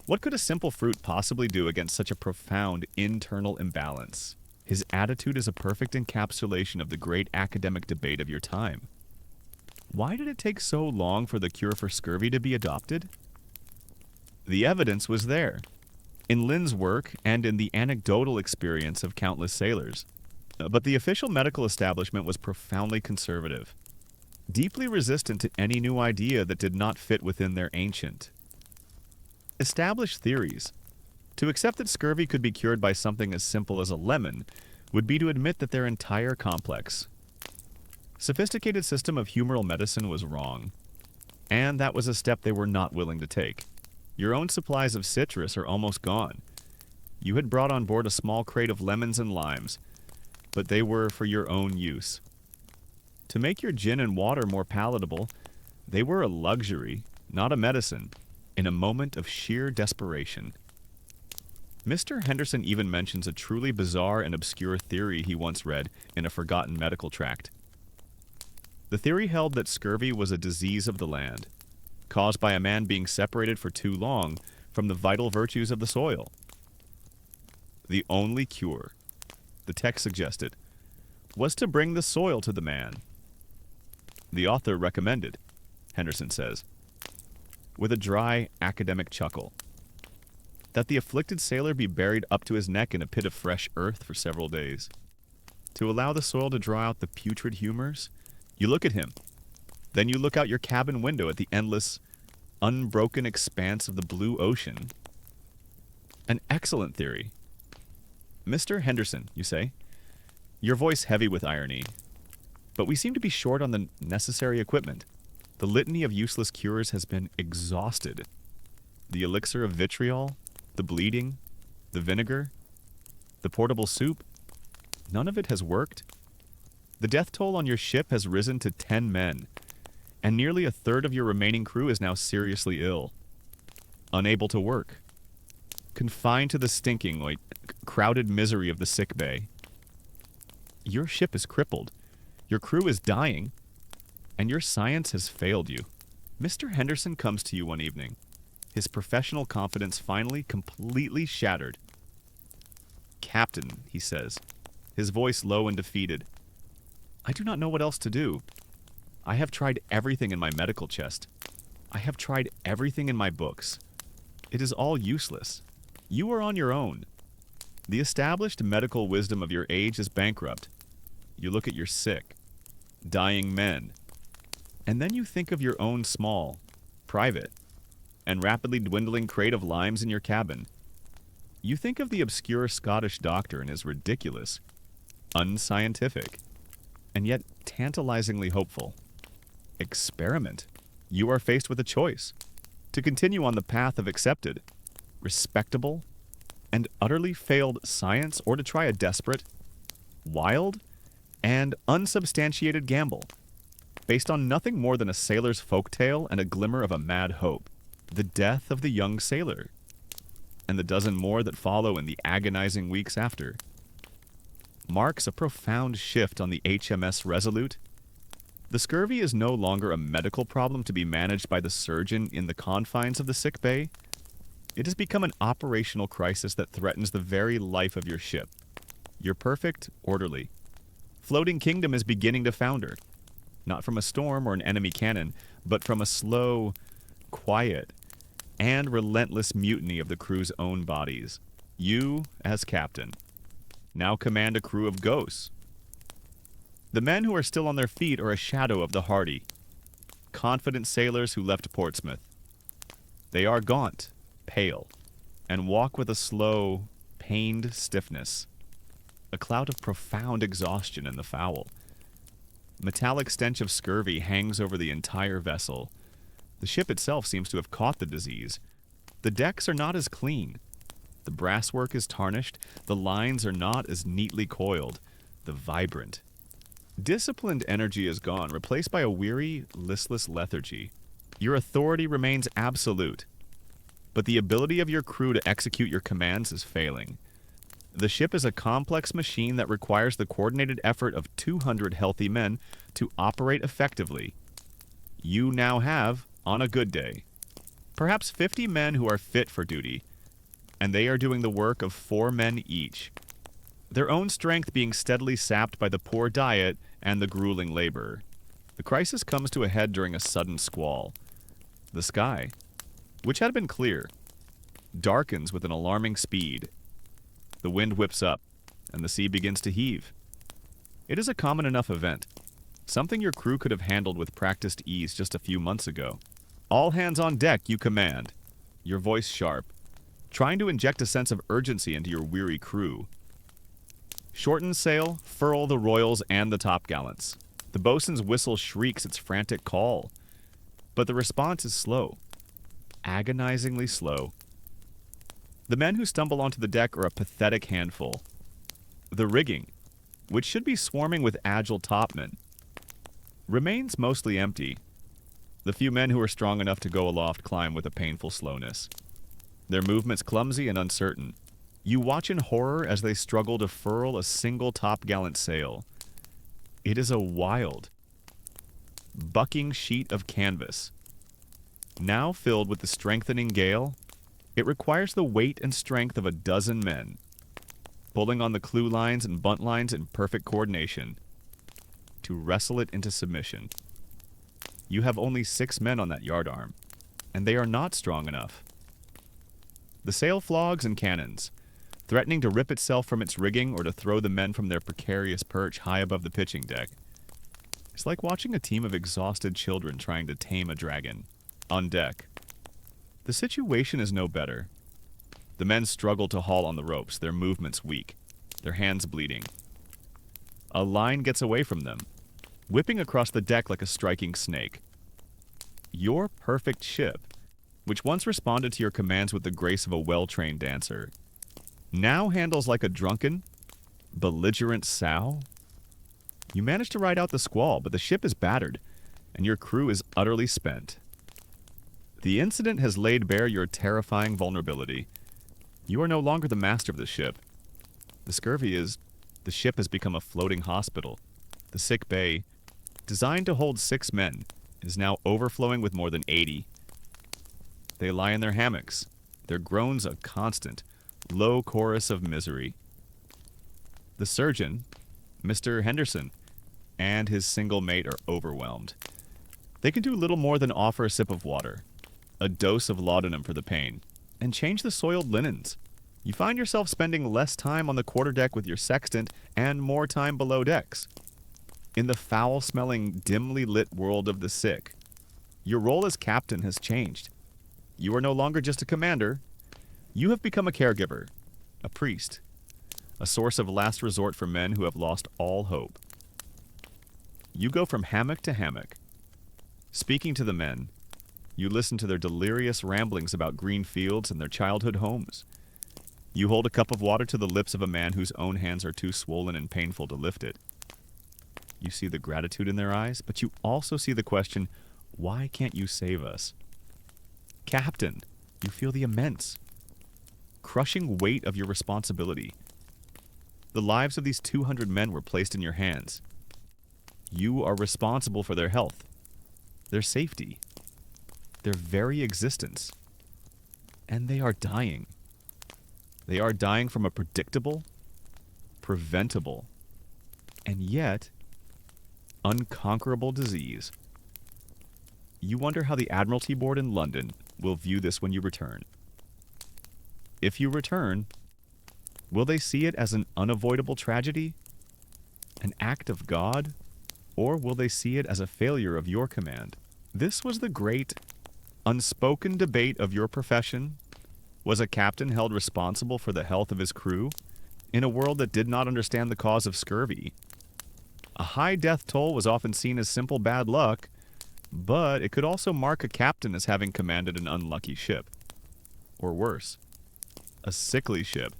What could a simple fruit possibly do against such a profound internal imbalance? His attitude is a perfect encapsulation of the great academic debate of your time. Why did it take so long for the cure for scurvy to be adopted? The evidence was there, in Lynn's work and in the anecdotal experience of countless sailors. But the official medical establishment was profoundly conservative, deeply resistant to any new idea that did not fit within their ancient, established theories. To accept that scurvy could be cured by something as simple as a lemon would be to admit that their entire complex, sophisticated system of humoral medicine was wrong. And that was a step they were not willing to take. Your own supplies of citrus are almost gone. You had brought on board a small crate of lemons and limes, but they were for your own use. To make your gin and water more palatable, they were a luxury, not a medicine, in a moment of sheer desperation. Mr. Henderson even mentions a truly bizarre and obscure theory he once read in a forgotten medical tract. The theory held that scurvy was a disease of the land, caused by a man being separated for too long from the vital virtues of the soil. The only cure, the text suggested, was to bring the soil to the man. The author recommended, Henderson says, with a dry academic chuckle, that the afflicted sailor be buried up to his neck in a pit of fresh earth for several days. To allow the soil to draw out the putrid humors, you look at him. Then you look out your cabin window at the endless, unbroken expanse of the blue ocean. An excellent theory. Mr. Henderson, you say, your voice heavy with irony. But we seem to be short on the necessary equipment. The litany of useless cures has been exhausted. The elixir of vitriol, the bleeding, the vinegar, the portable soup, none of it has worked. The death toll on your ship has risen to 10 men, and nearly a third of your remaining crew is now seriously ill, unable to work, confined to the stinking, crowded misery of the sick bay. Your ship is crippled, your crew is dying, and your science has failed you. Mr. Henderson comes to you one evening, his professional confidence finally completely shattered. "Captain," he says, his voice low and defeated, "I do not know what else to do. I have tried everything in my medical chest. I have tried everything in my books. It is all useless. You are on your own. The established medical wisdom of your age is bankrupt. You look at your sick, dying men, and then you think of your own small, private, and rapidly dwindling crate of limes in your cabin. You think of the obscure Scottish doctor and his ridiculous, unscientific, and yet tantalizingly hopeful experiment. You are faced with a choice: to continue on the path of accepted, respectable, and utterly failed science, or to try a desperate, wild, and unsubstantiated gamble, based on nothing more than a sailor's folktale and a glimmer of a mad hope. The death of the young sailor, and the dozen more that follow in the agonizing weeks after, marks a profound shift on the HMS Resolute. The scurvy is no longer a medical problem to be managed by the surgeon in the confines of the sick bay. It has become an operational crisis that threatens the very life of your ship. Your perfect, orderly, floating kingdom is beginning to founder, not from a storm or an enemy cannon, but from a slow, quiet, and relentless mutiny of the crew's own bodies. You, as captain, now command a crew of ghosts. The men who are still on their feet are a shadow of the hardy, confident sailors who left Portsmouth. They are gaunt, pale, and walk with a slow, pained stiffness, a cloud of profound exhaustion in the foul. Metallic stench of scurvy hangs over the entire vessel. The ship itself seems to have caught the disease. The decks are not as clean. The brasswork is tarnished. The lines are not as neatly coiled. The vibrant, disciplined energy is gone, replaced by a weary, listless lethargy. Your authority remains absolute, but the ability of your crew to execute your commands is failing. The ship is a complex machine that requires the coordinated effort of 200 healthy men to operate effectively. You now have, on a good day, perhaps 50 men who are fit for duty, and they are doing the work of 4 men each, their own strength being steadily sapped by the poor diet and the grueling labor. The crisis comes to a head during a sudden squall. The sky, which had been clear, darkens with an alarming speed. The wind whips up, and the sea begins to heave. It is a common enough event, something your crew could have handled with practiced ease just a few months ago. All hands on deck, you command, your voice sharp, trying to inject a sense of urgency into your weary crew. Shorten sail, furl the royals and the topgallants. The boatswain's whistle shrieks its frantic call, but the response is slow, agonizingly slow. The men who stumble onto the deck are a pathetic handful. The rigging, which should be swarming with agile topmen, remains mostly empty. The few men who are strong enough to go aloft climb with a painful slowness, their movements clumsy and uncertain. You watch in horror as they struggle to furl a single topgallant sail. It is a wild, bucking sheet of canvas. Now filled with the strengthening gale, it requires the weight and strength of a dozen men, pulling on the clew lines and bunt lines in perfect coordination, to wrestle it into submission. You have only 6 men on that yardarm, and they are not strong enough. The sail flogs and cannons, threatening to rip itself from its rigging or to throw the men from their precarious perch high above the pitching deck. It's like watching a team of exhausted children trying to tame a dragon. On deck, the situation is no better. The men struggle to haul on the ropes, their movements weak, their hands bleeding. A line gets away from them, whipping across the deck like a striking snake. Your perfect ship, which once responded to your commands with the grace of a well-trained dancer, now handles like a drunken, belligerent sow. You manage to ride out the squall, but the ship is battered, and your crew is utterly spent. The incident has laid bare your terrifying vulnerability. You are no longer the master of the ship. The scurvy is, the ship has become a floating hospital. The sick bay, designed to hold 6 men, is now overflowing with more than 80. They lie in their hammocks, their groans a constant, low chorus of misery. The surgeon, Mr. Henderson, and his single mate are overwhelmed. They can do little more than offer a sip of water, a dose of laudanum for the pain, and change the soiled linens. You find yourself spending less time on the quarterdeck with your sextant and more time below decks. In the foul-smelling, dimly lit world of the sick, your role as captain has changed. You are no longer just a commander. You have become a caregiver, a priest, a source of last resort for men who have lost all hope. You go from hammock to hammock. Speaking to the men, you listen to their delirious ramblings about green fields and their childhood homes. You hold a cup of water to the lips of a man whose own hands are too swollen and painful to lift it. You see the gratitude in their eyes, but you also see the question, why can't you save us? Captain, you feel the immense, crushing weight of your responsibility. The lives of these 200 men were placed in your hands. You are responsible for their health, their safety, their very existence. And they are dying. They are dying from a predictable, preventable, and yet unconquerable disease. You wonder how the Admiralty Board in London will view this when you return. If you return, will they see it as an unavoidable tragedy, an act of God, or will they see it as a failure of your command? This was the great, unspoken debate of your profession. Was a captain held responsible for the health of his crew in a world that did not understand the cause of scurvy? A high death toll was often seen as simple bad luck, but it could also mark a captain as having commanded an unlucky ship. Or worse, a sickly ship.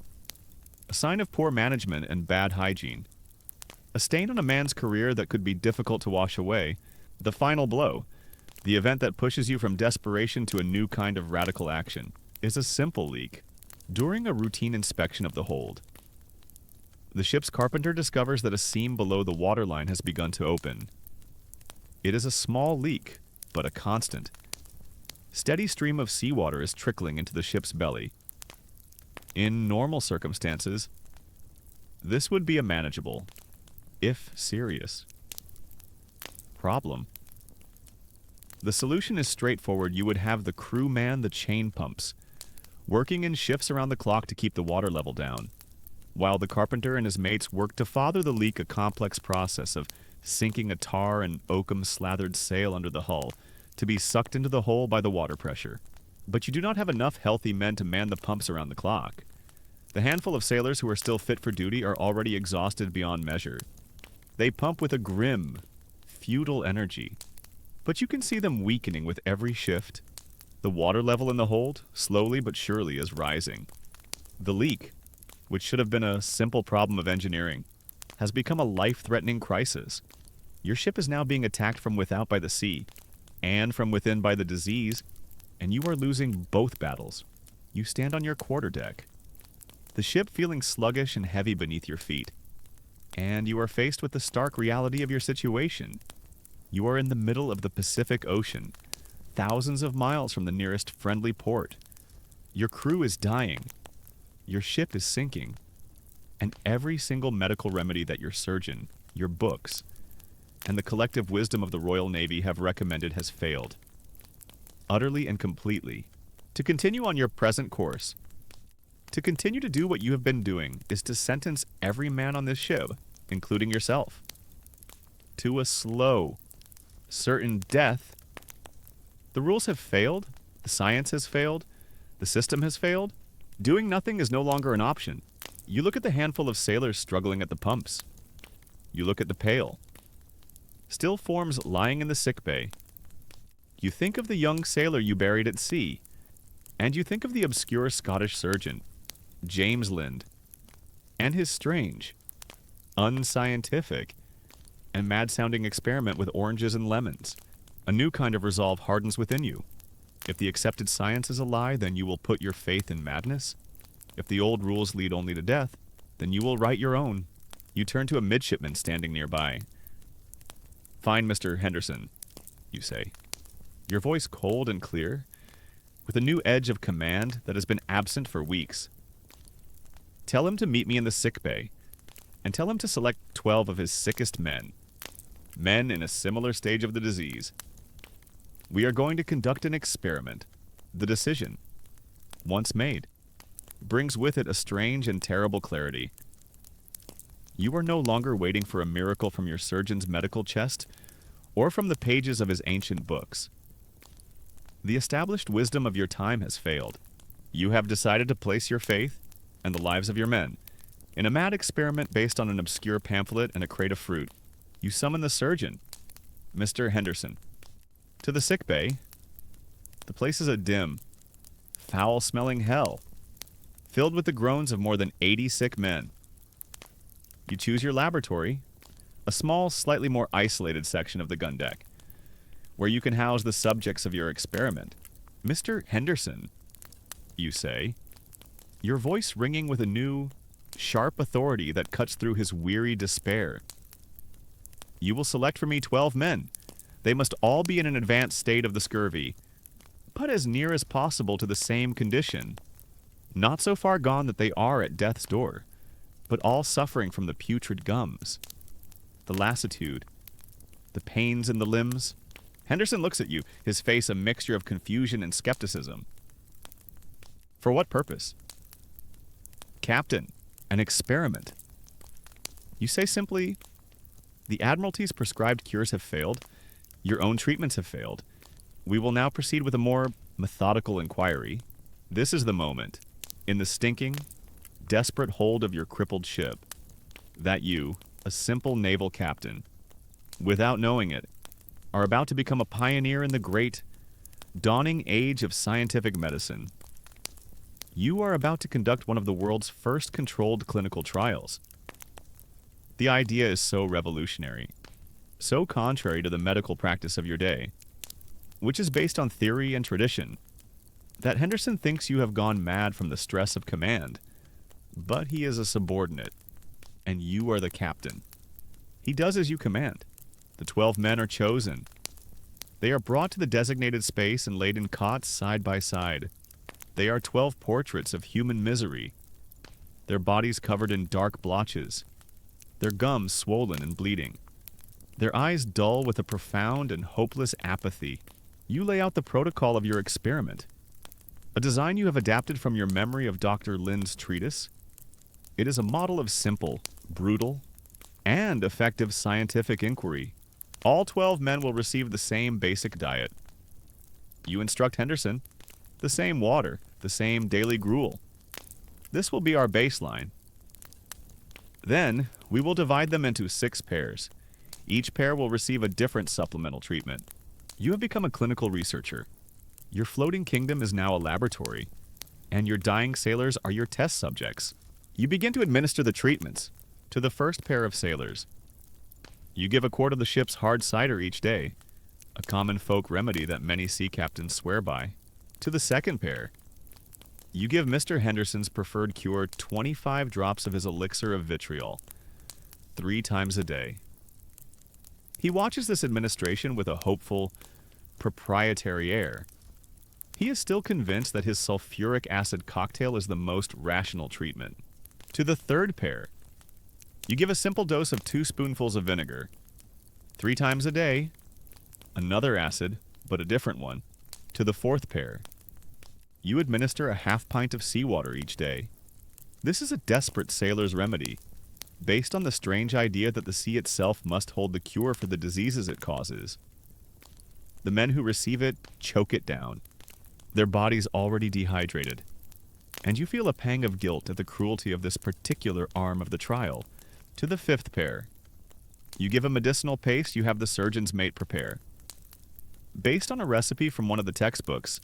A sign of poor management and bad hygiene. A stain on a man's career that could be difficult to wash away. The final blow, the event that pushes you from desperation to a new kind of radical action, is a simple leak. During a routine inspection of the hold, the ship's carpenter discovers that a seam below the waterline has begun to open. It is a small leak, but a constant. Steady stream of seawater is trickling into the ship's belly. In normal circumstances, this would be a manageable, if serious, problem. The solution is straightforward. You would have the crew man the chain pumps, working in shifts around the clock to keep the water level down, while the carpenter and his mates work to father the leak, a complex process of sinking a tar and oakum-slathered sail under the hull to be sucked into the hole by the water pressure. But you do not have enough healthy men to man the pumps around the clock. The handful of sailors who are still fit for duty are already exhausted beyond measure. They pump with a grim, futile energy, but you can see them weakening with every shift. The water level in the hold, slowly but surely, is rising. The leak, which should have been a simple problem of engineering, has become a life-threatening crisis. Your ship is now being attacked from without by the sea, and from within by the disease, and you are losing both battles. You stand on your quarterdeck, the ship feeling sluggish and heavy beneath your feet, and you are faced with the stark reality of your situation. You are in the middle of the Pacific Ocean, thousands of miles from the nearest friendly port. Your crew is dying. Your ship is sinking. And every single medical remedy that your surgeon, your books, and the collective wisdom of the Royal Navy have recommended has failed. Utterly and completely. To continue on your present course, to continue to do what you have been doing, is to sentence every man on this ship, including yourself, to a slow, certain death. The rules have failed, the science has failed, the system has failed. Doing nothing is no longer an option. You look at the handful of sailors struggling at the pumps. You look at the pale, still forms lying in the sickbay. You think of the young sailor you buried at sea, and you think of the obscure Scottish surgeon, James Lind, and his strange, unscientific, and mad-sounding experiment with oranges and lemons. A new kind of resolve hardens within you. If the accepted science is a lie, then you will put your faith in madness. If the old rules lead only to death, then you will write your own. You turn to a midshipman standing nearby. "Fine, Mr. Henderson," you say, your voice cold and clear, with a new edge of command that has been absent for weeks. "Tell him to meet me in the sickbay, and tell him to select 12 of his sickest men in a similar stage of the disease. We are going to conduct an experiment. The decision, once made, brings with it a strange and terrible clarity. You are no longer waiting for a miracle from your surgeon's medical chest or from the pages of his ancient books. The established wisdom of your time has failed. You have decided to place your faith and the lives of your men in a mad experiment based on an obscure pamphlet and a crate of fruit. You summon the surgeon, Mr. Henderson, to the sickbay. The place is a dim, foul-smelling hell, filled with the groans of more than 80 sick men. You choose your laboratory, a small, slightly more isolated section of the gun deck, where you can house the subjects of your experiment. "Mr. Henderson," you say, your voice ringing with a new, sharp authority that cuts through his weary despair. "You will select for me 12 men. They must all be in an advanced state of the scurvy, but as near as possible to the same condition. Not so far gone that they are at death's door, but all suffering from the putrid gums, the lassitude, the pains in the limbs." Henderson looks at you, his face a mixture of confusion and skepticism. "For what purpose?" "Captain, an experiment." You say simply, "The Admiralty's prescribed cures have failed. Your own treatments have failed. We will now proceed with a more methodical inquiry. This is the moment, in the stinking, desperate hold of your crippled ship, that you, a simple naval captain, without knowing it, are about to become a pioneer in the great, dawning age of scientific medicine. You are about to conduct one of the world's first controlled clinical trials. The idea is so revolutionary, so contrary to the medical practice of your day, which is based on theory and tradition, that Henderson thinks you have gone mad from the stress of command. But he is a subordinate, and you are the captain. He does as you command. The 12 men are chosen. They are brought to the designated space and laid in cots side by side. They are 12 portraits of human misery, their bodies covered in dark blotches, their gums swollen and bleeding, their eyes dull with a profound and hopeless apathy. You lay out the protocol of your experiment. A design you have adapted from your memory of Dr. Lin's treatise. It is a model of simple, brutal, and effective scientific inquiry. All 12 men will receive the same basic diet. You instruct Henderson, the same water, the same daily gruel. This will be our baseline. Then, we will divide them into 6 pairs. Each pair will receive a different supplemental treatment. You have become a clinical researcher. Your floating kingdom is now a laboratory, and your dying sailors are your test subjects. You begin to administer the treatments to the first pair of sailors. You give a quart of the ship's hard cider each day, a common folk remedy that many sea captains swear by. To the second pair, you give Mr. Henderson's preferred cure 25 drops of his elixir of vitriol, 3 times a day. He watches this administration with a hopeful, proprietary air. He is still convinced that his sulfuric acid cocktail is the most rational treatment. To the third pair, you give a simple dose of 2 spoonfuls of vinegar, 3 times a day, another acid, but a different one. To the fourth pair, you administer a half pint of seawater each day. This is a desperate sailor's remedy, based on the strange idea that the sea itself must hold the cure for the diseases it causes. The men who receive it choke it down, their bodies already dehydrated, and you feel a pang of guilt at the cruelty of this particular arm of the trial. To the fifth pair, you give a medicinal paste you have the surgeon's mate prepare. Based on a recipe from one of the textbooks,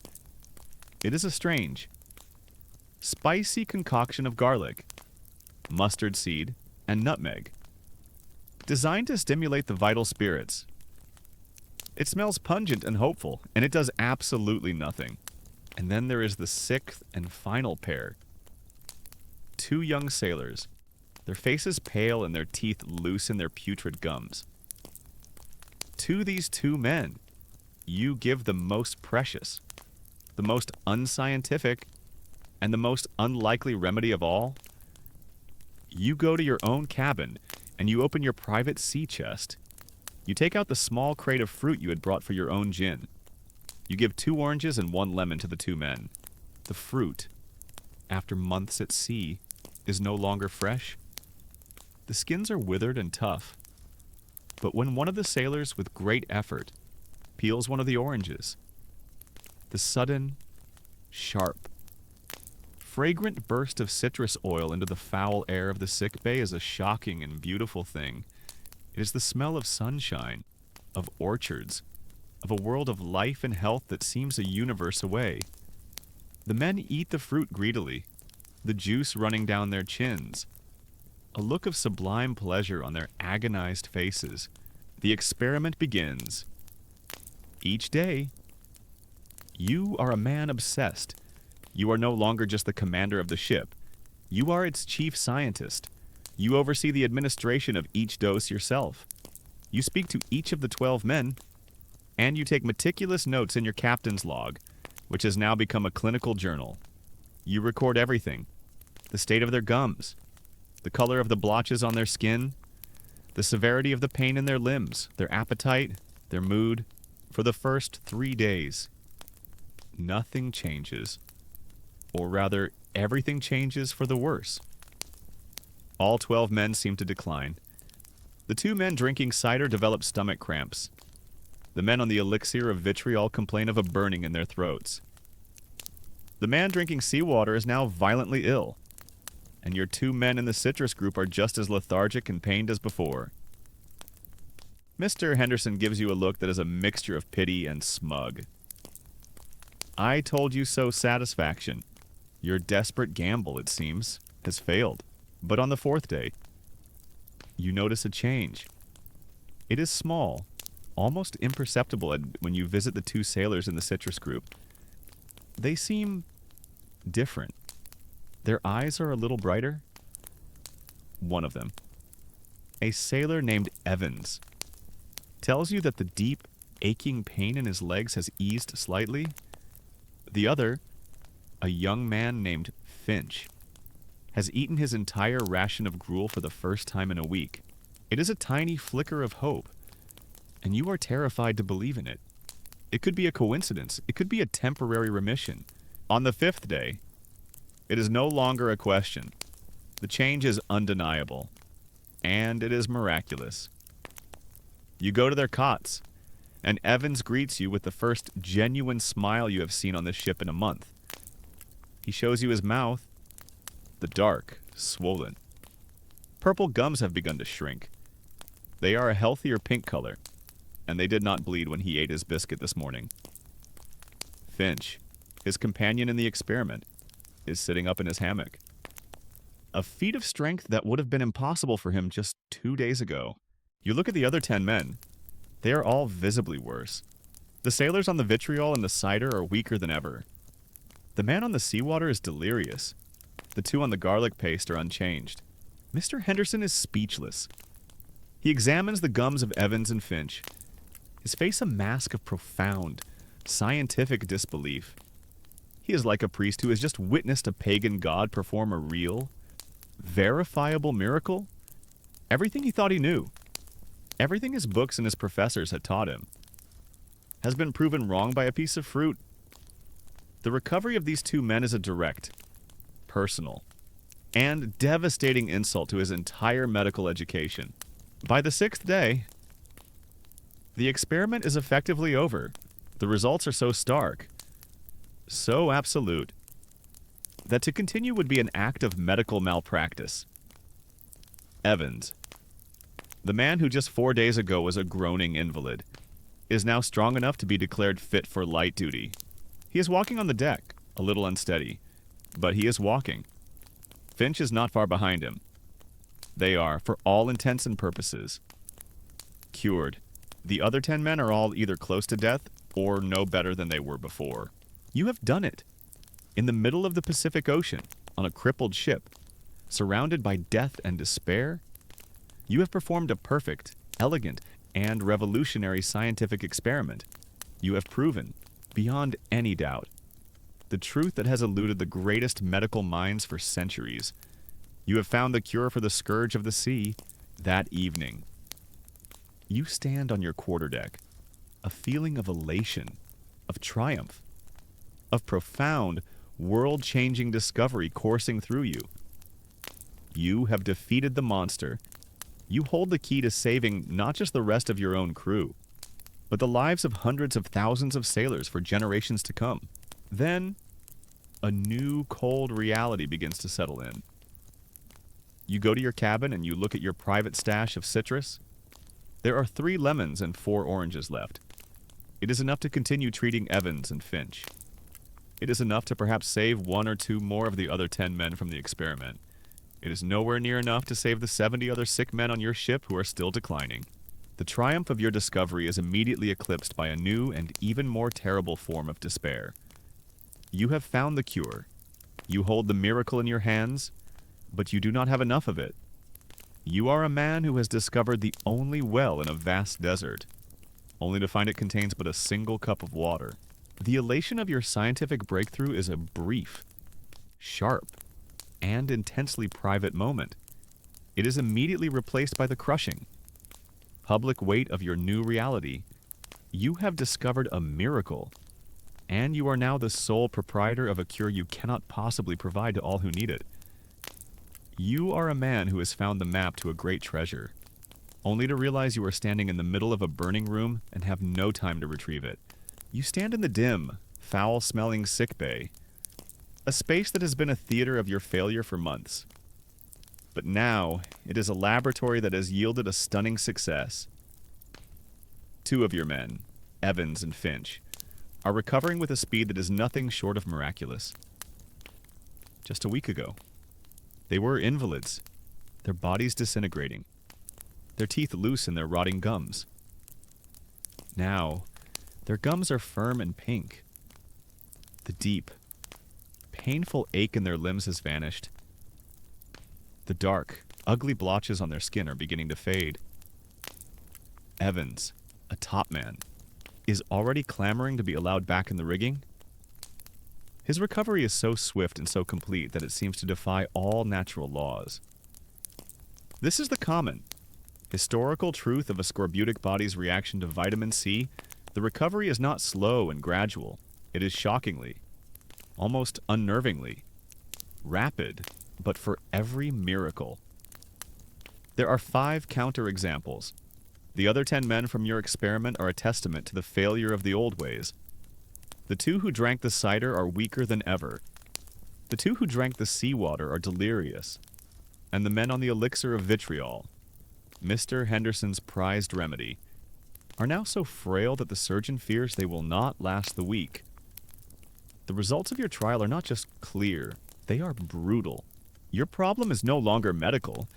it is a strange, spicy concoction of garlic, mustard seed, and nutmeg, designed to stimulate the vital spirits. It smells pungent and hopeful, and it does absolutely nothing. And then there is the sixth and final pair. 2 young sailors, their faces pale and their teeth loose in their putrid gums. To these 2 men, you give the most precious, the most unscientific, and the most unlikely remedy of all. You go to your own cabin, and you open your private sea chest. You take out the small crate of fruit you had brought for your own gin. You give 2 oranges and 1 lemon to the 2 men. The fruit, after months at sea, is no longer fresh. The skins are withered and tough. But when one of the sailors, with great effort, peels one of the oranges, the sudden, sharp, fragrant burst of citrus oil into the foul air of the sick bay is a shocking and beautiful thing. It is the smell of sunshine, of orchards, of a world of life and health that seems a universe away. The men eat the fruit greedily, the juice running down their chins, a look of sublime pleasure on their agonized faces. The experiment begins. Each day, you are a man obsessed. You are no longer just the commander of the ship. You are its chief scientist. You oversee the administration of each dose yourself. You speak to each of the 12 men, and you take meticulous notes in your captain's log, which has now become a clinical journal. You record everything: the state of their gums, the color of the blotches on their skin, the severity of the pain in their limbs, their appetite, their mood. For the first 3 days, nothing changes. Or rather, everything changes for the worse. All 12 men seem to decline. The 2 men drinking cider develop stomach cramps. The men on the elixir of vitriol complain of a burning in their throats. The man drinking seawater is now violently ill, and your 2 men in the citrus group are just as lethargic and pained as before. Mr. Henderson gives you a look that is a mixture of pity and smug. I told you so satisfaction. Your desperate gamble, it seems, has failed. But on the 4th day, you notice a change. It is small, almost imperceptible when you visit the 2 sailors in the citrus group. They seem different. Their eyes are a little brighter. One of them, a sailor named Evans, tells you that the deep, aching pain in his legs has eased slightly. The other, a young man named Finch, has eaten his entire ration of gruel for the first time in a week. It is a tiny flicker of hope, and you are terrified to believe in it. It could be a coincidence. It could be a temporary remission. On the fifth day, it is no longer a question. The change is undeniable, and it is miraculous. You go to their cots, and Evans greets you with the first genuine smile you have seen on this ship in a month. He shows you his mouth, the dark, swollen. Purple gums have begun to shrink. They are a healthier pink color, and they did not bleed when he ate his biscuit this morning. Finch, his companion in the experiment, is sitting up in his hammock. A feat of strength that would have been impossible for him just 2 days ago. You look at the other 10 men. They are all visibly worse. The sailors on the vitriol and the cider are weaker than ever. The man on the seawater is delirious. The two on the garlic paste are unchanged. Mr. Henderson is speechless. He examines the gums of Evans and Finch, his face a mask of profound, scientific disbelief. He is like a priest who has just witnessed a pagan god perform a real, verifiable miracle. Everything he thought he knew, everything his books and his professors had taught him, has been proven wrong by a piece of fruit. The recovery of these two men is a direct, personal, and devastating insult to his entire medical education. By the 6th day, the experiment is effectively over. The results are so stark, so absolute, that to continue would be an act of medical malpractice. Evans, the man who just 4 days ago was a groaning invalid, is now strong enough to be declared fit for light duty. He is walking on the deck, a little unsteady, but he is walking. Finch is not far behind him. They are, for all intents and purposes, cured. The other 10 men are all either close to death or no better than they were before. You have done it. In the middle of the Pacific Ocean, on a crippled ship, surrounded by death and despair, you have performed a perfect, elegant, and revolutionary scientific experiment. You have proven, beyond any doubt, the truth that has eluded the greatest medical minds for centuries. You have found the cure for the scourge of the sea that evening. You stand on your quarterdeck, a feeling of elation, of triumph, of profound, world-changing discovery coursing through you. You have defeated the monster. You hold the key to saving not just the rest of your own crew, but the lives of hundreds of thousands of sailors for generations to come. Then, a new cold reality begins to settle in. You go to your cabin and you look at your private stash of citrus. There are 3 lemons and 4 oranges left. It is enough to continue treating Evans and Finch. It is enough to perhaps save 1 or 2 more of the other 10 men from the experiment. It is nowhere near enough to save the 70 other sick men on your ship who are still declining. The triumph of your discovery is immediately eclipsed by a new and even more terrible form of despair. You have found the cure. You hold the miracle in your hands, but you do not have enough of it. You are a man who has discovered the only well in a vast desert, only to find it contains but a single cup of water. The elation of your scientific breakthrough is a brief, sharp, and intensely private moment. It is immediately replaced by the crushing, public weight of your new reality. You have discovered a miracle, and you are now the sole proprietor of a cure you cannot possibly provide to all who need it. You are a man who has found the map to a great treasure, only to realize you are standing in the middle of a burning room and have no time to retrieve it. You stand in the dim, foul-smelling sick bay, a space that has been a theater of your failure for months. But now, it is a laboratory that has yielded a stunning success. 2 of your men, Evans and Finch, are recovering with a speed that is nothing short of miraculous. Just a week ago, they were invalids, their bodies disintegrating, their teeth loose in their rotting gums. Now, their gums are firm and pink. The deep, painful ache in their limbs has vanished. The dark, ugly blotches on their skin are beginning to fade. Evans, a top man, is already clamoring to be allowed back in the rigging. His recovery is so swift and so complete that it seems to defy all natural laws. This is the common, historical truth of a scorbutic body's reaction to vitamin C. The recovery is not slow and gradual. It is shockingly, almost unnervingly. Rapid, but for every miracle. There are 5 counterexamples. The other 10 men from your experiment are a testament to the failure of the old ways. The 2 who drank the cider are weaker than ever. The 2 who drank the seawater are delirious. And the men on the elixir of vitriol, Mr. Henderson's prized remedy, are now so frail that the surgeon fears they will not last the week. The results of your trial are not just clear, they are brutal. Your problem is no longer medical,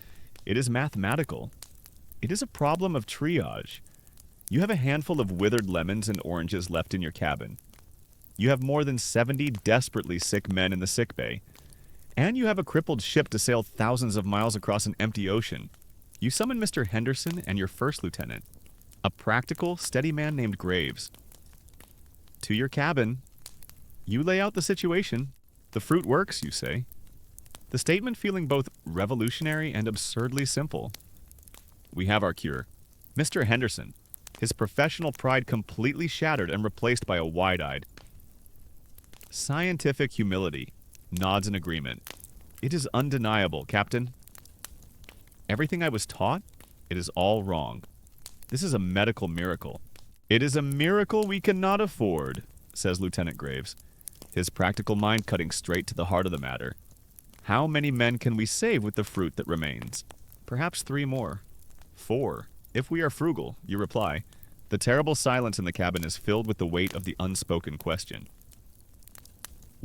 it is mathematical. It is a problem of triage. You have a handful of withered lemons and oranges left in your cabin. You have more than 70 desperately sick men in the sick bay. And you have a crippled ship to sail thousands of miles across an empty ocean. You summon Mr. Henderson and your first lieutenant, a practical, steady man named Graves. To your cabin. You lay out the situation. The fruit works, you say. The statement feeling both revolutionary and absurdly simple. We have our cure. Mr. Henderson, his professional pride completely shattered and replaced by a wide-eyed, scientific humility, nods in agreement. It is undeniable, Captain. Everything I was taught, it is all wrong. This is a medical miracle. It is a miracle we cannot afford, says Lieutenant Graves, his practical mind cutting straight to the heart of the matter. How many men can we save with the fruit that remains? Perhaps 3 more. 4, if we are frugal, you reply. The terrible silence in the cabin is filled with the weight of the unspoken question.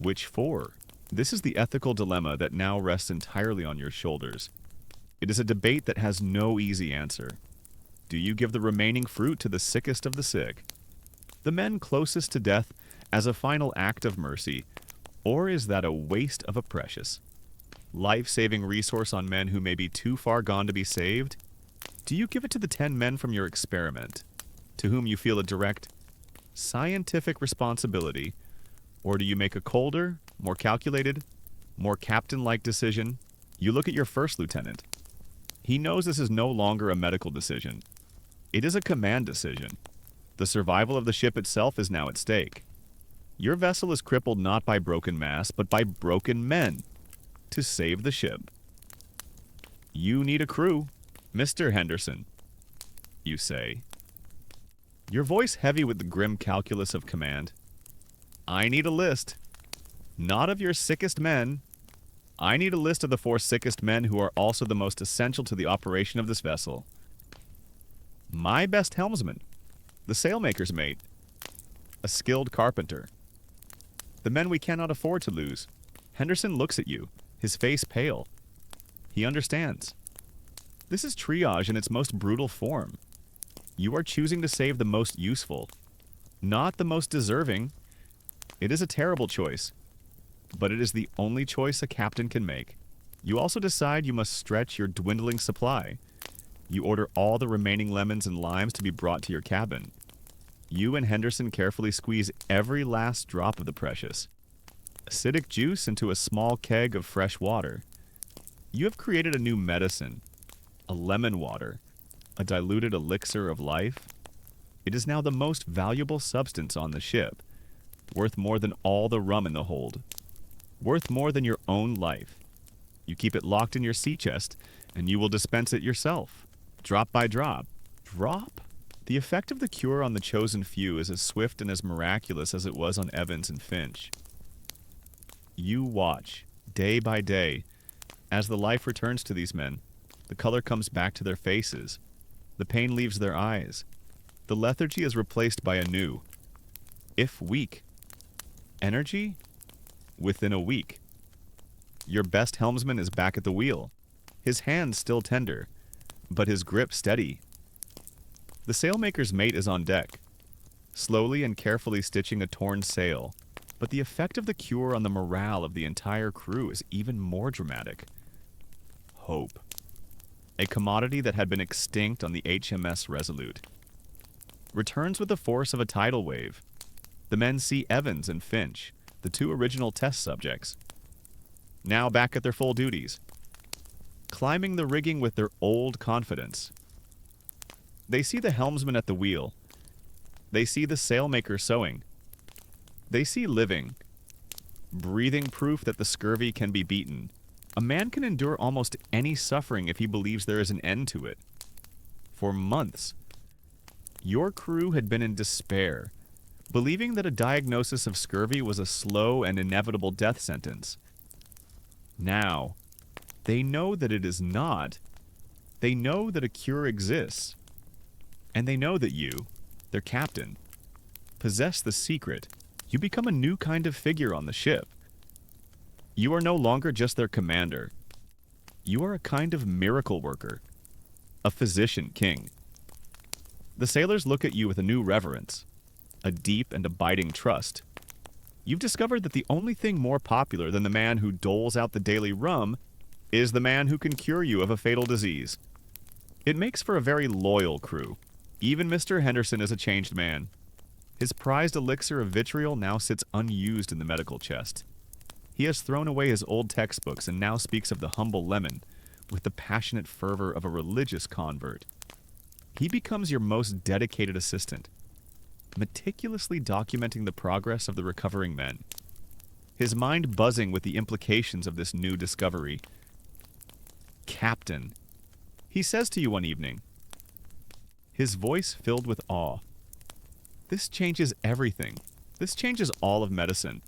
Which 4? This is the ethical dilemma that now rests entirely on your shoulders. It is a debate that has no easy answer. Do you give the remaining fruit to the sickest of the sick, the men closest to death, as a final act of mercy, or is that a waste of a precious, life-saving resource on men who may be too far gone to be saved? Do you give it to the 10 men from your experiment, to whom you feel a direct, scientific responsibility, or do you make a colder, more calculated, more captain-like decision? You look at your first lieutenant. He knows this is no longer a medical decision. It is a command decision. The survival of the ship itself is now at stake. Your vessel is crippled not by broken mass, but by broken men, to save the ship. You need a crew. Mr. Henderson, you say, your voice heavy with the grim calculus of command. I need a list, not of your sickest men. I need a list of the 4 sickest men who are also the most essential to the operation of this vessel. My best helmsman, the sailmaker's mate, a skilled carpenter. The men we cannot afford to lose. Henderson looks at you, his face pale. He understands. This is triage in its most brutal form. You are choosing to save the most useful, not the most deserving. It is a terrible choice, but it is the only choice a captain can make. You also decide you must stretch your dwindling supply. You order all the remaining lemons and limes to be brought to your cabin. You and Henderson carefully squeeze every last drop of the precious acidic juice into a small keg of fresh water. You have created a new medicine, a lemon water, a diluted elixir of life. It is now the most valuable substance on the ship, worth more than all the rum in the hold, worth more than your own life. You keep it locked in your sea chest, and you will dispense it yourself, drop by drop. Drop? The effect of the cure on the chosen few is as swift and as miraculous as it was on Evans and Finch. You watch, day by day, as the life returns to these men. The color comes back to their faces. The pain leaves their eyes. The lethargy is replaced by a new, if weak, energy within a week. Your best helmsman is back at the wheel, his hands still tender, but his grip steady. The sailmaker's mate is on deck, slowly and carefully stitching a torn sail, but the effect of the cure on the morale of the entire crew is even more dramatic. Hope. A commodity that had been extinct on the HMS Resolute, returns with the force of a tidal wave. The men see Evans and Finch, the 2 original test subjects, now back at their full duties, climbing the rigging with their old confidence. They see the helmsman at the wheel. They see the sailmaker sewing. They see living. breathing proof that the scurvy can be beaten. A man can endure almost any suffering if he believes there is an end to it. For months, your crew had been in despair, believing that a diagnosis of scurvy was a slow and inevitable death sentence. Now, they know that it is not. They know that a cure exists. And they know that you, their captain, possess the secret. You become a new kind of figure on the ship. You are no longer just their commander. You are a kind of miracle worker, a physician king. The sailors look at you with a new reverence, a deep and abiding trust. You've discovered that the only thing more popular than the man who doles out the daily rum is the man who can cure you of a fatal disease. It makes for a very loyal crew. Even Mr. Henderson is a changed man. His prized elixir of vitriol now sits unused in the medical chest. He has thrown away his old textbooks and now speaks of the humble lemon with the passionate fervor of a religious convert. He becomes your most dedicated assistant, meticulously documenting the progress of the recovering men, his mind buzzing with the implications of this new discovery. Captain, he says to you one evening, his voice filled with awe. This changes everything. This changes all of medicine.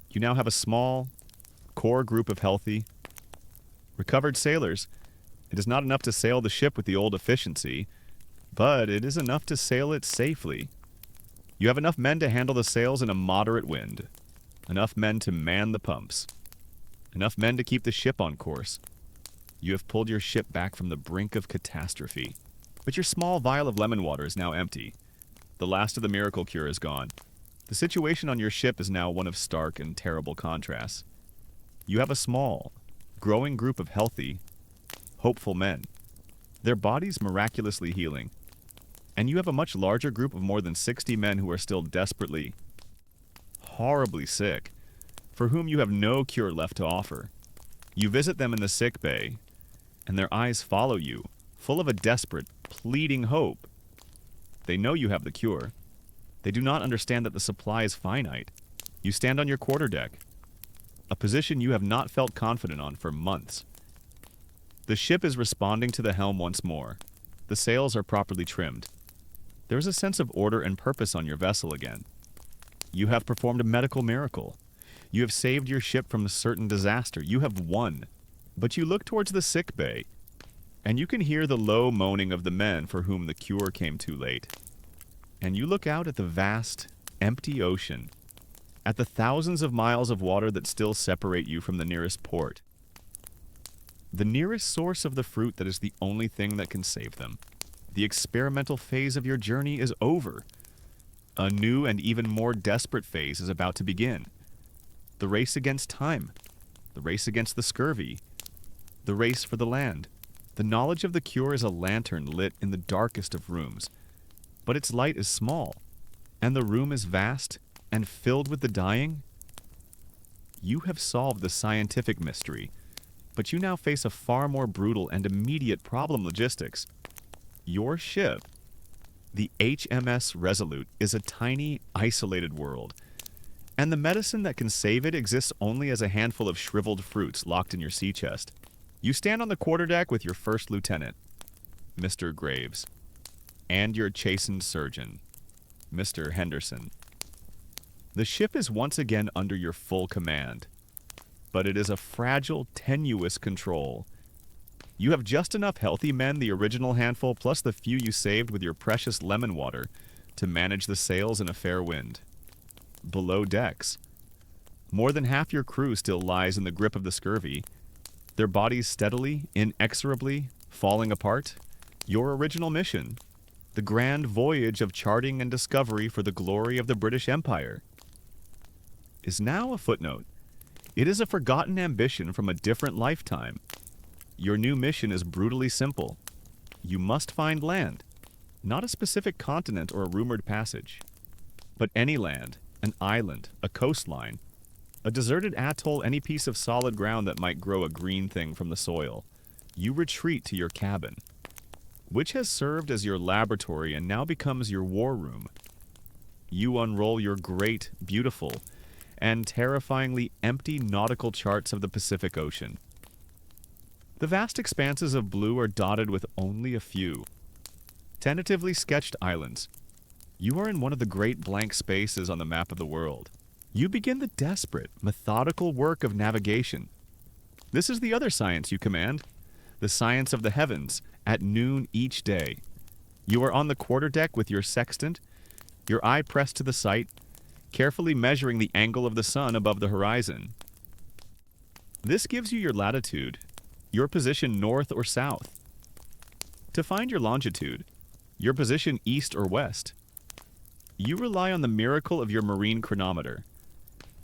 You now have a small, core group of healthy, recovered sailors. It is not enough to sail the ship with the old efficiency, but it is enough to sail it safely. You have enough men to handle the sails in a moderate wind, enough men to man the pumps, enough men to keep the ship on course. You have pulled your ship back from the brink of catastrophe, but your small vial of lemon water is now empty. The last of the miracle cure is gone. The situation on your ship is now one of stark and terrible contrasts. You have a small, growing group of healthy, hopeful men, their bodies miraculously healing. And you have a much larger group of more than 60 men who are still desperately, horribly sick, for whom you have no cure left to offer. You visit them in the sick bay, and their eyes follow you, full of a desperate, pleading hope. They know you have the cure. They do not understand that the supply is finite. You stand on your quarterdeck, a position you have not felt confident on for months. The ship is responding to the helm once more. The sails are properly trimmed. There is a sense of order and purpose on your vessel again. You have performed a medical miracle. You have saved your ship from a certain disaster. You have won. But you look towards the sick bay, and you can hear the low moaning of the men for whom the cure came too late. And you look out at the vast, empty ocean, at the thousands of miles of water that still separate you from the nearest port. The nearest source of the fruit that is the only thing that can save them. The experimental phase of your journey is over. A new and even more desperate phase is about to begin. The race against time. The race against the scurvy. The race for the land. The knowledge of the cure is a lantern lit in the darkest of rooms. But its light is small, and the room is vast and filled with the dying. You have solved the scientific mystery, but you now face a far more brutal and immediate problem: logistics. Your ship, the HMS Resolute, is a tiny, isolated world, and the medicine that can save it exists only as a handful of shriveled fruits locked in your sea chest. You stand on the quarterdeck with your first lieutenant, Mr. Graves, and your chastened surgeon, Mr. Henderson. The ship is once again under your full command, but it is a fragile, tenuous control. You have just enough healthy men, the original handful, plus the few you saved with your precious lemon water, to manage the sails in a fair wind. Below decks, more than half your crew still lies in the grip of the scurvy, their bodies steadily, inexorably falling apart. Your original mission, the grand voyage of charting and discovery for the glory of the British Empire, is now a footnote. It is a forgotten ambition from a different lifetime. Your new mission is brutally simple. You must find land, not a specific continent or a rumored passage, but any land, an island, a coastline, a deserted atoll, any piece of solid ground that might grow a green thing from the soil. You retreat to your cabin, which has served as your laboratory and now becomes your war room. You unroll your great, beautiful, and terrifyingly empty nautical charts of the Pacific Ocean. The vast expanses of blue are dotted with only a few tentatively sketched islands. You are in one of the great blank spaces on the map of the world. You begin the desperate, methodical work of navigation. This is the other science you command, the science of the heavens, at noon each day. You are on the quarterdeck with your sextant, your eye pressed to the sight, carefully measuring the angle of the sun above the horizon. This gives you your latitude, your position north or south. To find your longitude, your position east or west, you rely on the miracle of your marine chronometer,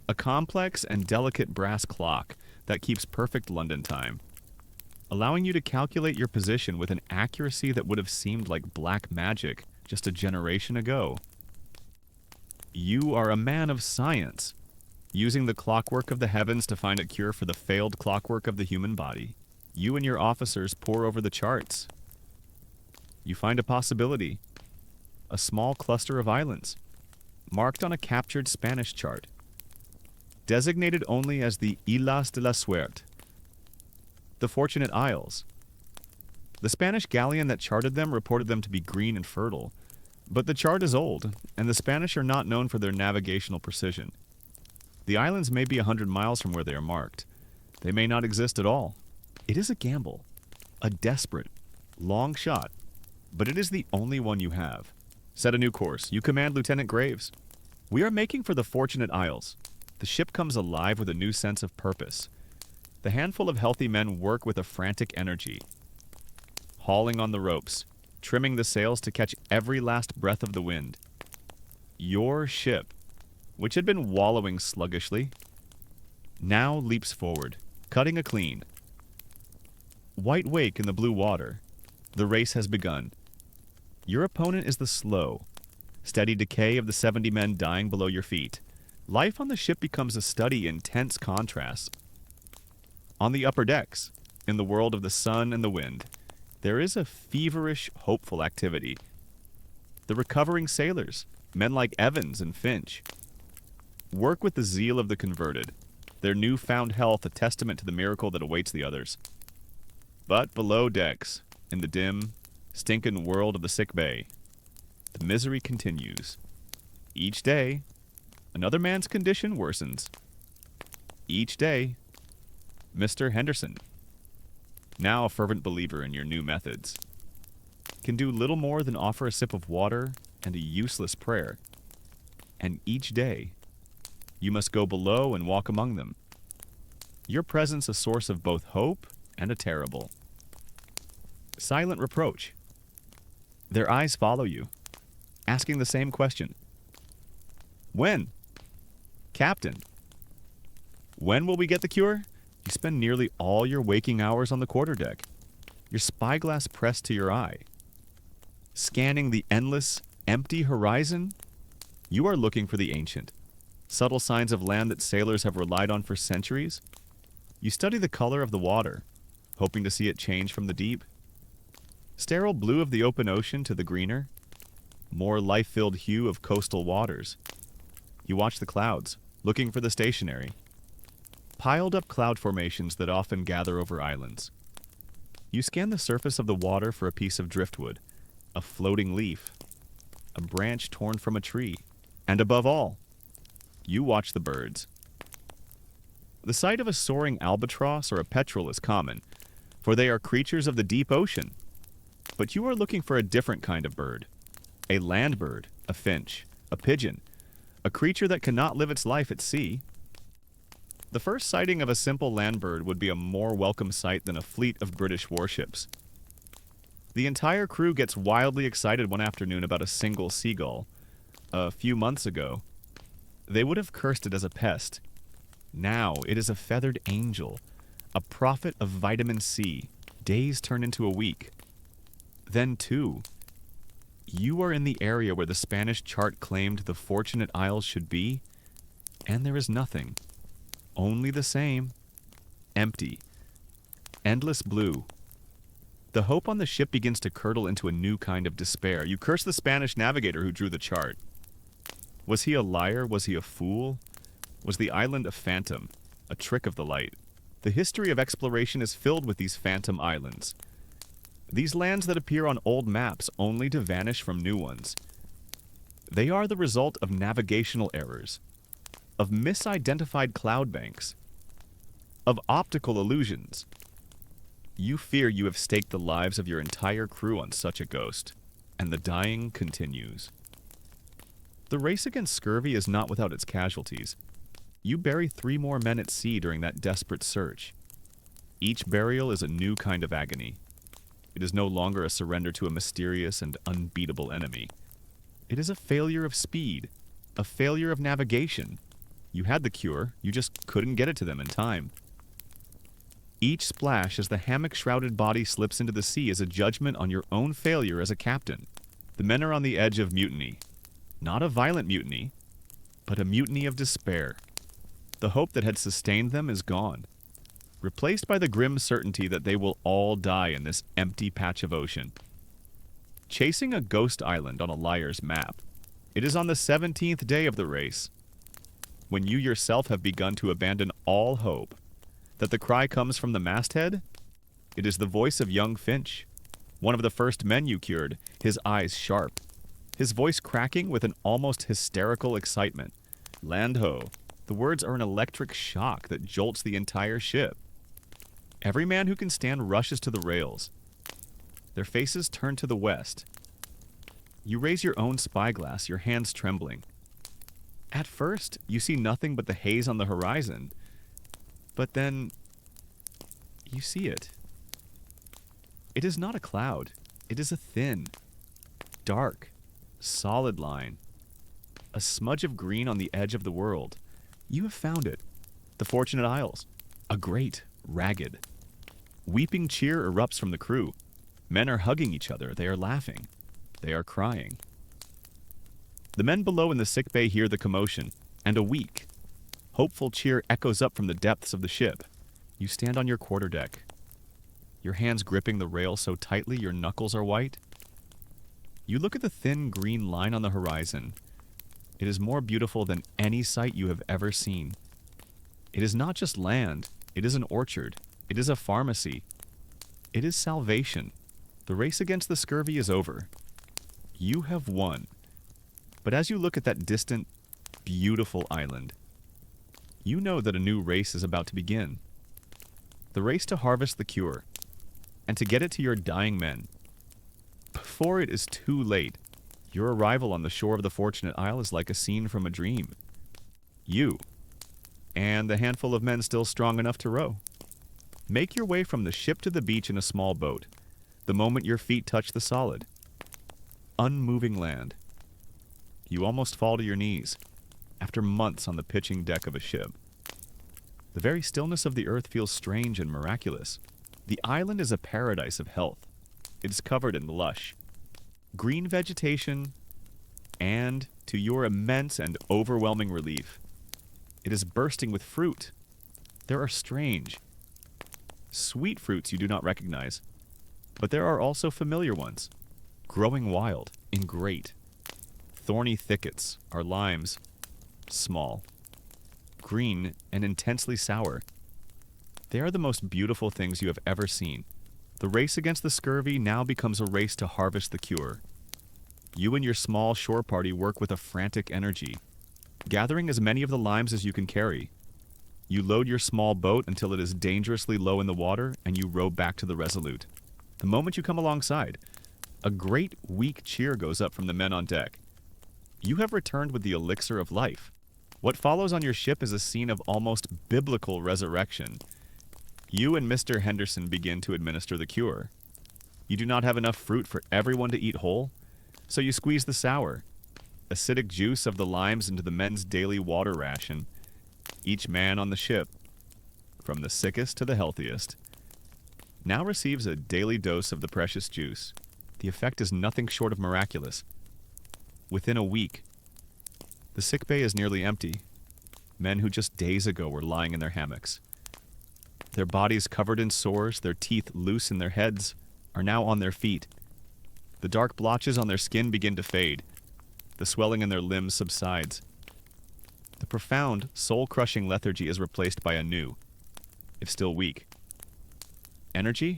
a complex and delicate brass clock that keeps perfect London time, allowing you to calculate your position with an accuracy that would have seemed like black magic just a generation ago. You are a man of science, using the clockwork of the heavens to find a cure for the failed clockwork of the human body. You and your officers pore over the charts. You find a possibility, a small cluster of islands, marked on a captured Spanish chart, designated only as the Islas de la Suerte, the Fortunate Isles. The Spanish galleon that charted them reported them to be green and fertile, but the chart is old, and the Spanish are not known for their navigational precision. The islands may be 100 miles from where they are marked. They may not exist at all. It is a gamble, a desperate, long shot, but it is the only one you have. Set a new course. You command Lieutenant Graves. We are making for the Fortunate Isles. The ship comes alive with a new sense of purpose. The handful of healthy men work with a frantic energy, hauling on the ropes, trimming the sails to catch every last breath of the wind. Your ship, which had been wallowing sluggishly, now leaps forward, cutting a clean. White wake in the blue water. The race has begun. Your opponent is the slow, steady decay of the 70 men dying below your feet. Life on the ship becomes a study in tense contrasts. On the upper decks, in the world of the sun and the wind, there is a feverish, hopeful activity. The recovering sailors, men like Evans and Finch, work with the zeal of the converted, their newfound health a testament to the miracle that awaits the others. But below decks, in the dim, stinking world of the sick bay, the misery continues. Each day, another man's condition worsens. Each day, Mr. Henderson, now a fervent believer in your new methods, can do little more than offer a sip of water and a useless prayer. And each day, you must go below and walk among them. Your presence a source of both hope and a terrible. Silent reproach. Their eyes follow you, asking the same question. When? Captain. When will we get the cure? You spend nearly all your waking hours on the quarterdeck, your spyglass pressed to your eye. Scanning the endless, empty horizon, you are looking for the ancient, subtle signs of land that sailors have relied on for centuries. You study the color of the water, hoping to see it change from the deep. Sterile blue of the open ocean to the greener, more life-filled hue of coastal waters. You watch the clouds, looking for the stationary, piled-up cloud formations that often gather over islands. You scan the surface of the water for a piece of driftwood, a floating leaf, a branch torn from a tree, and above all, you watch the birds. The sight of a soaring albatross or a petrel is common, for they are creatures of the deep ocean. But you are looking for a different kind of bird, a land bird, a finch, a pigeon, a creature that cannot live its life at sea. The first sighting of a simple land bird would be a more welcome sight than a fleet of British warships. The entire crew gets wildly excited one afternoon about a single seagull. A few months ago, they would have cursed it as a pest. Now it is a feathered angel, a prophet of vitamin C. Days turn into a week. Then, too, you are in the area where the Spanish chart claimed the Fortunate Isles should be, and there is nothing. Only the same. Empty. Endless blue. The hope on the ship begins to curdle into a new kind of despair. You curse the Spanish navigator who drew the chart. Was he a liar? Was he a fool? was the island of Phantom, a trick of the light. The history of exploration is filled with these phantom islands. These lands that appear on old maps only to vanish from new ones. They are the result of navigational errors, of misidentified cloud banks, of optical illusions. You fear you have staked the lives of your entire crew on such a ghost, and the dying continues. The race against scurvy is not without its casualties. You bury 3 more men at sea during that desperate search. Each burial is a new kind of agony. It is no longer a surrender to a mysterious and unbeatable enemy. It is a failure of speed, a failure of navigation. You had the cure, you just couldn't get it to them in time. Each splash as the hammock-shrouded body slips into the sea is a judgment on your own failure as a captain. The men are on the edge of mutiny. Not a violent mutiny, but a mutiny of despair. The hope that had sustained them is gone, replaced by the grim certainty that they will all die in this empty patch of ocean. Chasing a ghost island on a liar's map. It is on the 17th day of the race, when you yourself have begun to abandon all hope, that the cry comes from the masthead. It is the voice of young Finch, one of the first men you cured, his eyes sharp, his voice cracking with an almost hysterical excitement. Land ho! The words are an electric shock that jolts the entire ship. Every man who can stand rushes to the rails. Their faces turn to the west. You raise your own spyglass, your hands trembling. At first, you see nothing but the haze on the horizon. But then, you see it. It is not a cloud. It is a thin, dark, solid line. A smudge of green on the edge of the world. You have found it. The Fortunate Isles. A great, ragged. Weeping cheer erupts from the crew. Men are hugging each other. They are laughing. They are crying. The men below in the sick bay hear the commotion, and a weak, hopeful cheer echoes up from the depths of the ship. You stand on your quarterdeck, your hands gripping the rail so tightly your knuckles are white. You look at the thin green line on the horizon. It is more beautiful than any sight you have ever seen. It is not just land. It is an orchard. It is a pharmacy. It is salvation. The race against the scurvy is over. You have won. But as you look at that distant, beautiful island, you know that a new race is about to begin. The race to harvest the cure, and to get it to your dying men. Before it is too late, your arrival on the shore of the Fortunate Isle is like a scene from a dream. You, and the handful of men still strong enough to row, make your way from the ship to the beach in a small boat, the moment your feet touch the solid, unmoving land. You almost fall to your knees, after months on the pitching deck of a ship. The very stillness of the earth feels strange and miraculous. The island is a paradise of health. It is covered in lush, green vegetation, and, to your immense and overwhelming relief, it is bursting with fruit. There are strange, sweet fruits you do not recognize, but there are also familiar ones, growing wild, in great, thorny thickets are limes, small, green, and intensely sour. They are the most beautiful things you have ever seen. The race against the scurvy now becomes a race to harvest the cure. You and your small shore party work with a frantic energy, gathering as many of the limes as you can carry. You load your small boat until it is dangerously low in the water, and you row back to the Resolute. The moment you come alongside, a great, weak cheer goes up from the men on deck. You have returned with the elixir of life. What follows on your ship is a scene of almost biblical resurrection. You and Mr. Henderson begin to administer the cure. You do not have enough fruit for everyone to eat whole, so you squeeze the sour, acidic juice of the limes into the men's daily water ration. Each man on the ship, from the sickest to the healthiest, now receives a daily dose of the precious juice. The effect is nothing short of miraculous. Within a week, the sick bay is nearly empty. Men who just days ago were lying in their hammocks, their bodies covered in sores, their teeth loose in their heads, are now on their feet. The dark blotches on their skin begin to fade. The swelling in their limbs subsides. The profound, soul-crushing lethargy is replaced by a new, if still weak, energy.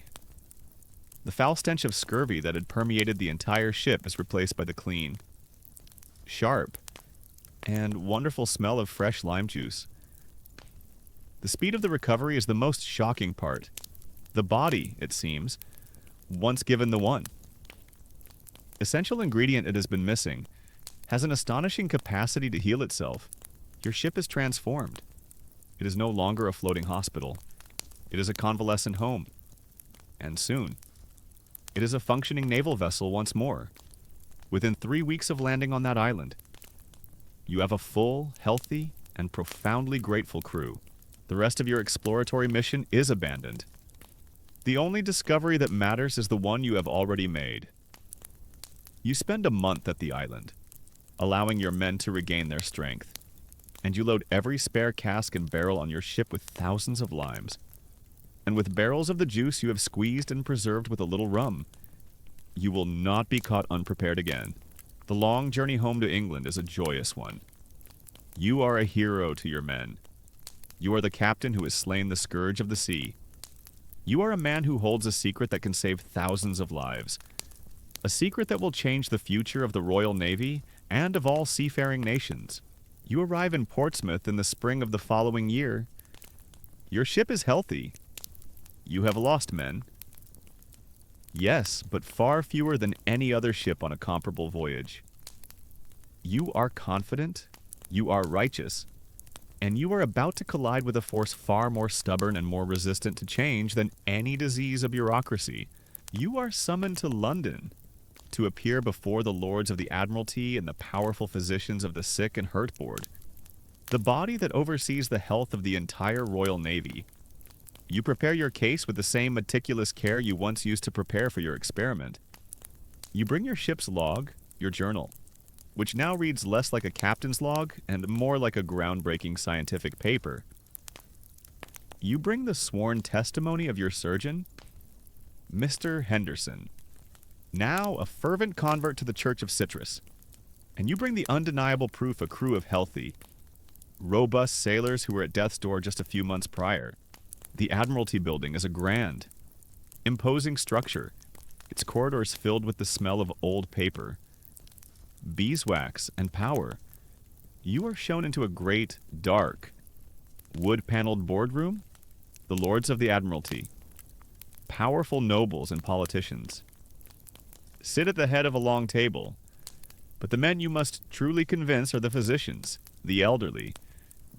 The foul stench of scurvy that had permeated the entire ship is replaced by the clean, sharp, and wonderful smell of fresh lime juice. The speed of the recovery is the most shocking part. The body, it seems, once given the one essential ingredient it has been missing, has an astonishing capacity to heal itself. Your ship is transformed. It is no longer a floating hospital. It is a convalescent home. And soon, it is a functioning naval vessel once more. Within 3 weeks of landing on that island, you have a full, healthy, and profoundly grateful crew. The rest of your exploratory mission is abandoned. The only discovery that matters is the one you have already made. You spend a month at the island, allowing your men to regain their strength, and you load every spare cask and barrel on your ship with thousands of limes. And with barrels of the juice you have squeezed and preserved with a little rum, you will not be caught unprepared again. The long journey home to England is a joyous one. You are a hero to your men. You are the captain who has slain the scourge of the sea. You are a man who holds a secret that can save thousands of lives. A secret that will change the future of the Royal Navy and of all seafaring nations. You arrive in Portsmouth in the spring of the following year. Your ship is healthy. You have lost men. Yes, but far fewer than any other ship on a comparable voyage. You are confident, you are righteous, and you are about to collide with a force far more stubborn and more resistant to change than any disease of bureaucracy. You are summoned to London to appear before the Lords of the Admiralty and the powerful physicians of the Sick and Hurt Board, the body that oversees the health of the entire Royal Navy. You prepare your case with the same meticulous care you once used to prepare for your experiment. You bring your ship's log, your journal, which now reads less like a captain's log and more like a groundbreaking scientific paper. You bring the sworn testimony of your surgeon, Mr. Henderson, now a fervent convert to the Church of Citrus. And you bring the undeniable proof a crew of healthy, robust sailors who were at death's door just a few months prior. The Admiralty building is a grand, imposing structure, its corridors filled with the smell of old paper, beeswax, and power. You are shown into a great, dark, wood-paneled boardroom, the Lords of the Admiralty, powerful nobles and politicians, sit at the head of a long table, but the men you must truly convince are the physicians, the elderly,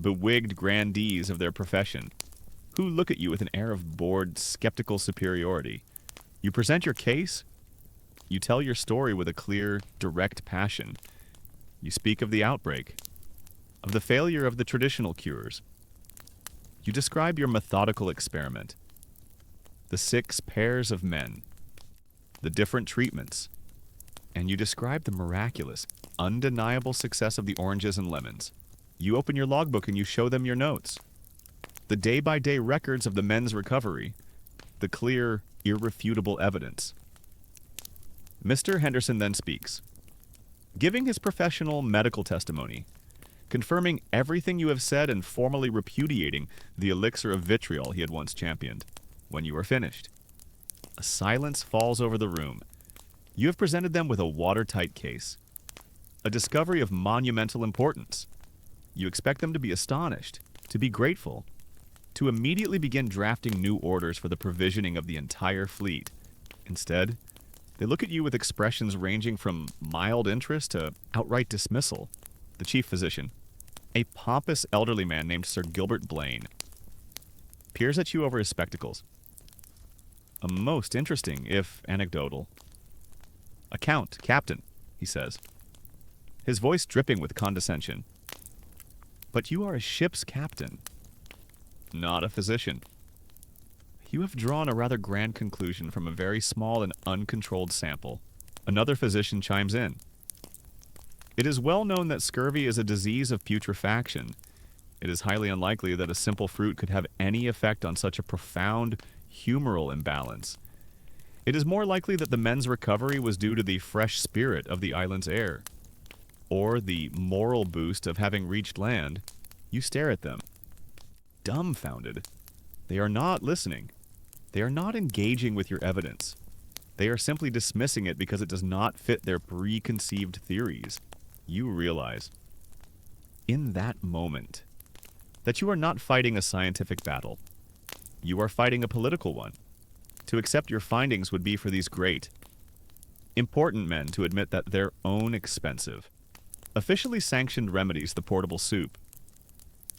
bewigged grandees of their profession, who look at you with an air of bored, skeptical superiority. You present your case. You tell your story with a clear, direct passion. You speak of the outbreak, of the failure of the traditional cures. You describe your methodical experiment, the 6 pairs of men, the different treatments, and you describe the miraculous, undeniable success of the oranges and lemons. You open your logbook and you show them your notes, the day-by-day records of the men's recovery, the clear, irrefutable evidence. Mr. Henderson then speaks, giving his professional medical testimony, confirming everything you have said and formally repudiating the elixir of vitriol he had once championed. When you are finished, a silence falls over the room. You have presented them with a watertight case, a discovery of monumental importance. You expect them to be astonished, to be grateful, to immediately begin drafting new orders for the provisioning of the entire fleet. Instead, they look at you with expressions ranging from mild interest to outright dismissal. The chief physician, a pompous elderly man named Sir Gilbert Blaine, peers at you over his spectacles. A most interesting, if anecdotal, account, Captain, he says, his voice dripping with condescension. But you are a ship's captain, not a physician. You have drawn a rather grand conclusion from a very small and uncontrolled sample. Another physician chimes in. It is well known that scurvy is a disease of putrefaction. It is highly unlikely that a simple fruit could have any effect on such a profound humoral imbalance. It is more likely that the men's recovery was due to the fresh spirit of the island's air, or the moral boost of having reached land You stare at them, dumbfounded. They are not listening. They are not engaging with your evidence. They are simply dismissing it because it does not fit their preconceived theories. You realize, in that moment, that you are not fighting a scientific battle. You are fighting a political one. To accept your findings would be for these great, important men to admit that their own expensive, officially sanctioned remedies, the portable soup,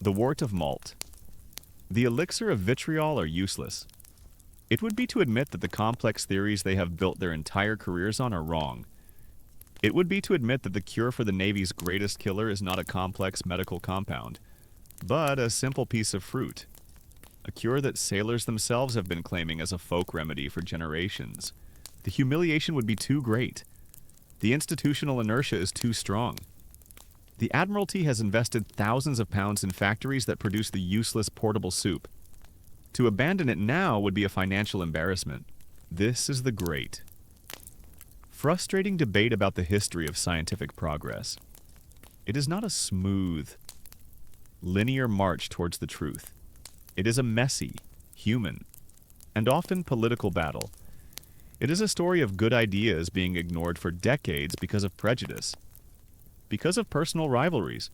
the wort of malt, the elixir of vitriol, are useless. It would be to admit that the complex theories they have built their entire careers on are wrong. It would be to admit that the cure for the Navy's greatest killer is not a complex medical compound, but a simple piece of fruit. A cure that sailors themselves have been claiming as a folk remedy for generations. The humiliation would be too great. The institutional inertia is too strong. The Admiralty has invested thousands of pounds in factories that produce the useless portable soup. To abandon it now would be a financial embarrassment. This is the great, frustrating debate about the history of scientific progress. It is not a smooth, linear march towards the truth. It is a messy, human, and often political battle. It is a story of good ideas being ignored for decades because of prejudice, because of personal rivalries,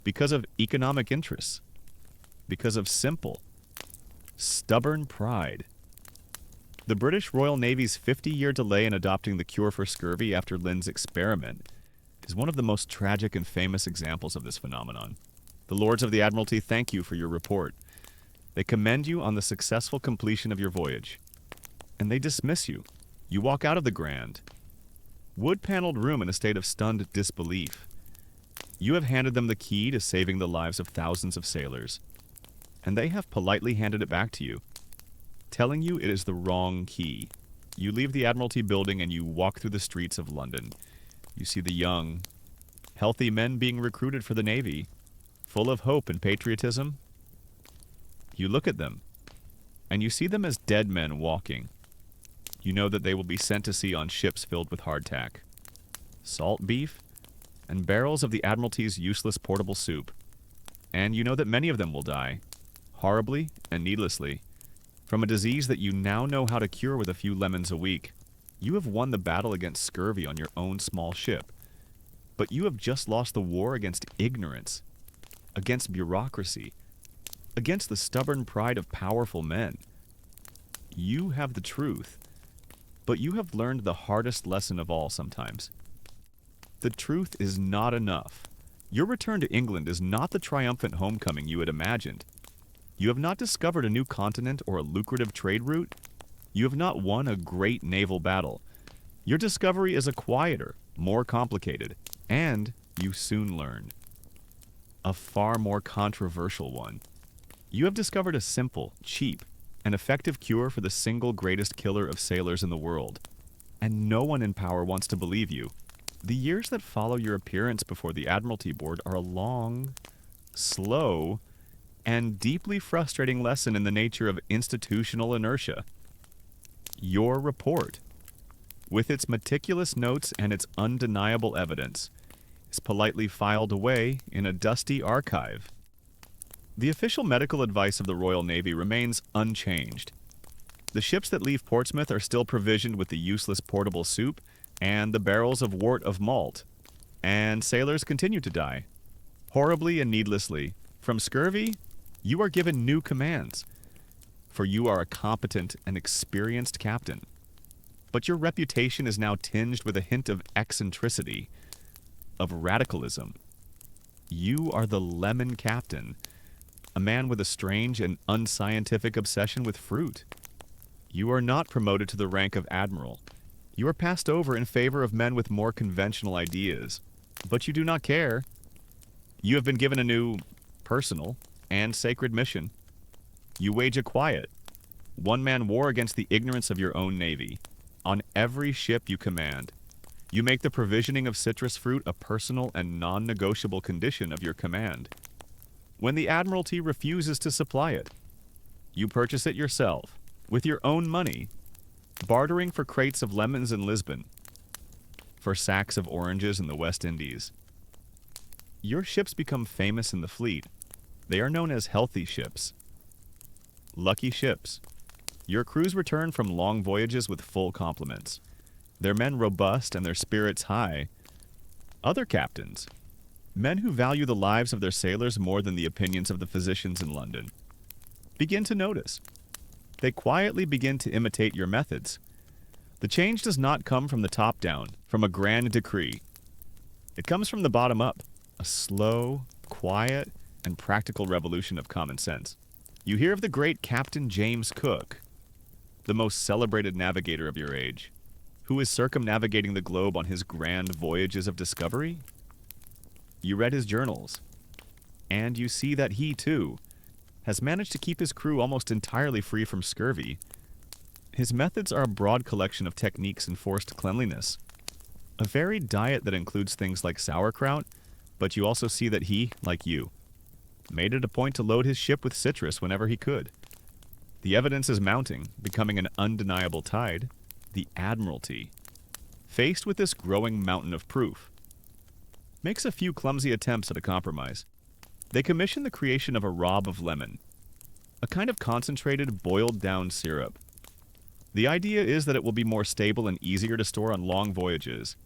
because of economic interests, because of simple, stubborn pride. The British Royal Navy's 50-year delay in adopting the cure for scurvy after Lynn's experiment is one of the most tragic and famous examples of this phenomenon. The Lords of the Admiralty thank you for your report. They commend you on the successful completion of your voyage. And they dismiss you. You walk out of the grand, wood-paneled room in a state of stunned disbelief. You have handed them the key to saving the lives of thousands of sailors. And they have politely handed it back to you, telling you it is the wrong key. You leave the Admiralty building and you walk through the streets of London. You see the young, healthy men being recruited for the Navy, full of hope and patriotism. You look at them, and you see them as dead men walking. You know that they will be sent to sea on ships filled with hardtack, salt beef, and barrels of the Admiralty's useless portable soup. And you know that many of them will die, horribly and needlessly, from a disease that you now know how to cure with a few lemons a week. You have won the battle against scurvy on your own small ship, but you have just lost the war against ignorance, against bureaucracy, against the stubborn pride of powerful men. You have the truth, but you have learned the hardest lesson of all sometimes. The truth is not enough. Your return to England is not the triumphant homecoming you had imagined. You have not discovered a new continent or a lucrative trade route. You have not won a great naval battle. Your discovery is a quieter, more complicated, and, you soon learn, a far more controversial one. You have discovered a simple, cheap, and effective cure for the single greatest killer of sailors in the world. And no one in power wants to believe you. The years that follow your appearance before the Admiralty Board are a long, slow, and deeply frustrating lesson in the nature of institutional inertia. Your report, with its meticulous notes and its undeniable evidence, is politely filed away in a dusty archive. The official medical advice of the Royal Navy remains unchanged. The ships that leave Portsmouth are still provisioned with the useless portable soup and the barrels of wort of malt, and sailors continue to die, horribly and needlessly. From scurvy, you are given new commands, for you are a competent and experienced captain. But your reputation is now tinged with a hint of eccentricity, of radicalism. You are the lemon captain, a man with a strange and unscientific obsession with fruit. You are not promoted to the rank of admiral. You are passed over in favor of men with more conventional ideas. But you do not care. You have been given a new, personal, and sacred mission. You wage a quiet, one-man war against the ignorance of your own navy. On every ship you command, you make the provisioning of citrus fruit a personal and non-negotiable condition of your command. When the Admiralty refuses to supply it, you purchase it yourself, with your own money, bartering for crates of lemons in Lisbon, for sacks of oranges in the West Indies. Your ships become famous in the fleet, They are known as healthy ships. Lucky ships. Your crews return from long voyages with full complements. Their men robust and their spirits high. Other captains. Men who value the lives of their sailors more than the opinions of the physicians in London. Begin to notice. They quietly begin to imitate your methods. The change does not come from the top down, from a grand decree. It comes from the bottom up, a slow, quiet, and practical revolution of common sense. You hear of the great Captain James Cook, the most celebrated navigator of your age, who is circumnavigating the globe on his grand voyages of discovery? You read his journals, and you see that he, too, has managed to keep his crew almost entirely free from scurvy. His methods are a broad collection of techniques enforced cleanliness, a varied diet that includes things like sauerkraut, but you also see that he, like you, made it a point to load his ship with citrus whenever he could. The evidence is mounting, becoming an undeniable tide, the Admiralty, faced with this growing mountain of proof, makes a few clumsy attempts at a compromise. They commission the creation of a rob of lemon, a kind of concentrated, boiled-down syrup. The idea is that it will be more stable and easier to store on long voyages.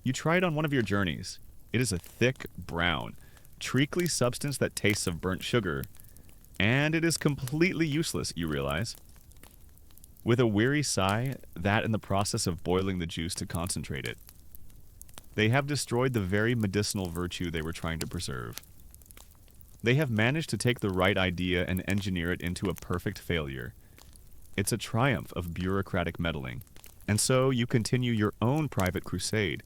You try it on one of your journeys. It is a thick, brown, treacly substance that tastes of burnt sugar, and it is completely useless, you realize. With a weary sigh, that in the process of boiling the juice to concentrate it, they have destroyed the very medicinal virtue they were trying to preserve. They have managed to take the right idea and engineer it into a perfect failure. It's a triumph of bureaucratic meddling. And so you continue your own private crusade.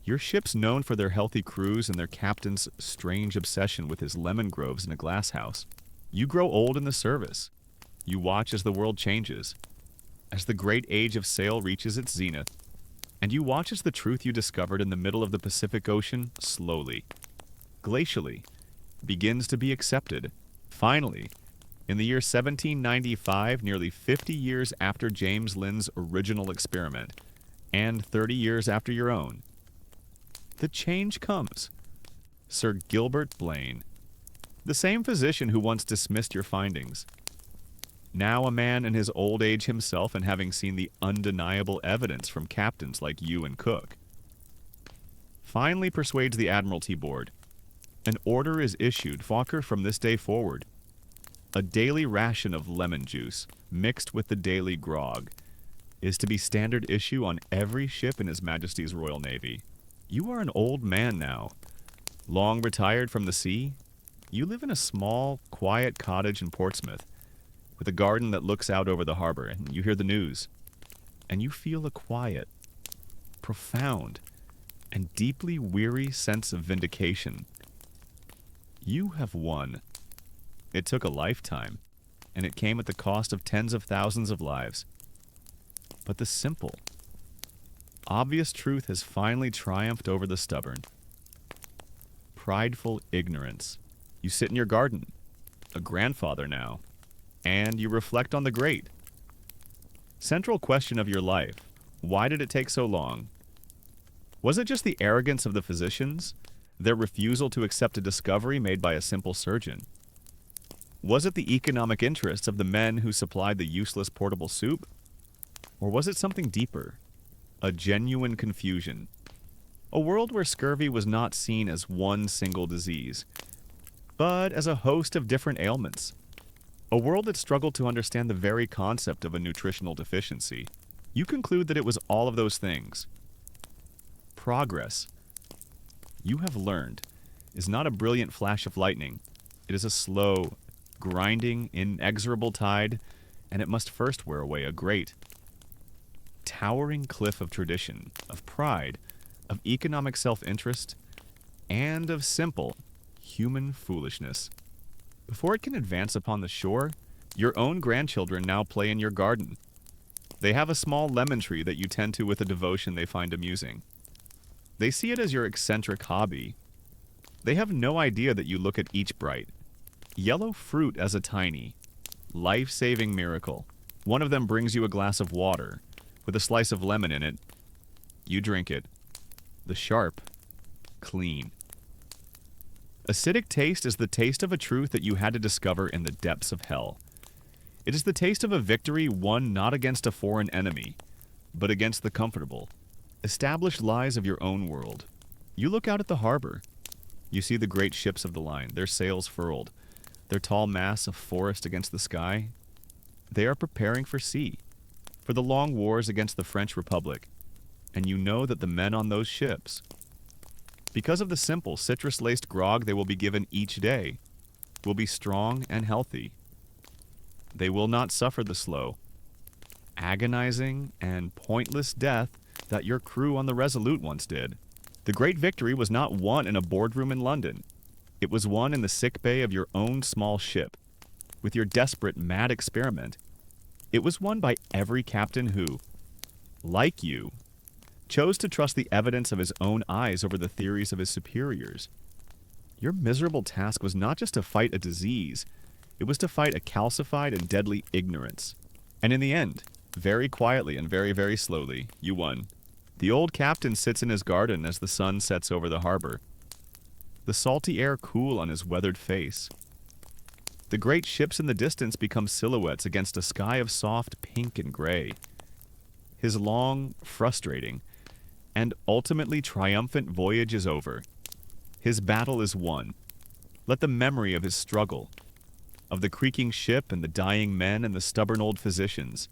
Your ship's known for their healthy crews and their captain's strange obsession with his lemon groves in a glass house. You grow old in the service. You watch as the world changes, as the great age of sail reaches its zenith, and you watch as the truth you discovered in the middle of the Pacific Ocean slowly, glacially, begins to be accepted. Finally, in the year 1795, nearly 50 years after James Linn's original experiment, and 30 years after your own, the change comes. Sir Gilbert Blaine, the same physician who once dismissed your findings, now a man in his old age himself and having seen the undeniable evidence from captains like you and Cook, finally persuades the Admiralty Board. An order is issued, Fokker, from this day forward. A daily ration of lemon juice, mixed with the daily grog, is to be standard issue on every ship in His Majesty's Royal Navy. You are an old man now. Long retired from the sea, you live in a small, quiet cottage in Portsmouth, with a garden that looks out over the harbor, and you hear the news. And you feel a quiet, profound, and deeply weary sense of vindication. You have won. It took a lifetime, and it came at the cost of tens of thousands of lives. But the simple, obvious truth has finally triumphed over the stubborn. Prideful ignorance. You sit in your garden, a grandfather now, and you reflect on the great. Central question of your life: why did it take so long? Was it just the arrogance of the physicians, their refusal to accept a discovery made by a simple surgeon? Was it the economic interests of the men who supplied the useless portable soup? Or was it something deeper? A genuine confusion. A world where scurvy was not seen as one single disease, but as a host of different ailments. A world that struggled to understand the very concept of a nutritional deficiency. You conclude that it was all of those things. Progress, you have learned, is not a brilliant flash of lightning. It is a slow, grinding, inexorable tide, and it must first wear away a great, towering cliff of tradition, of pride, of economic self-interest, and of simple, human foolishness. Before it can advance upon the shore, your own grandchildren now play in your garden. They have a small lemon tree that you tend to with a devotion they find amusing. They see it as your eccentric hobby. They have no idea that you look at each bright, yellow fruit as a tiny, life-saving miracle. One of them brings you a glass of water with a slice of lemon in it. You drink it. The sharp, clean. Acidic taste is the taste of a truth that you had to discover in the depths of hell. It is the taste of a victory won not against a foreign enemy, but against the comfortable, established lies of your own world. You look out at the harbor. You see the great ships of the line, their sails furled, their tall mass of forest against the sky. They are preparing for sea, for the long wars against the French Republic, and you know that the men on those ships, because of the simple citrus-laced grog they will be given each day, will be strong and healthy. They will not suffer the slow, agonizing, and pointless death that your crew on the Resolute once did. The great victory was not won in a boardroom in London. It was won in the sickbay of your own small ship. With your desperate, mad experiment, it was won by every captain who, like you, chose to trust the evidence of his own eyes over the theories of his superiors. Your miserable task was not just to fight a disease, it was to fight a calcified and deadly ignorance. And in the end, very quietly and very, very slowly, you won. The old captain sits in his garden as the sun sets over the harbor, the salty air cool on his weathered face. The great ships in the distance become silhouettes against a sky of soft pink and gray. His long, frustrating, and ultimately triumphant voyage is over. His battle is won. Let the memory of his struggle, of the creaking ship and the dying men and the stubborn old physicians,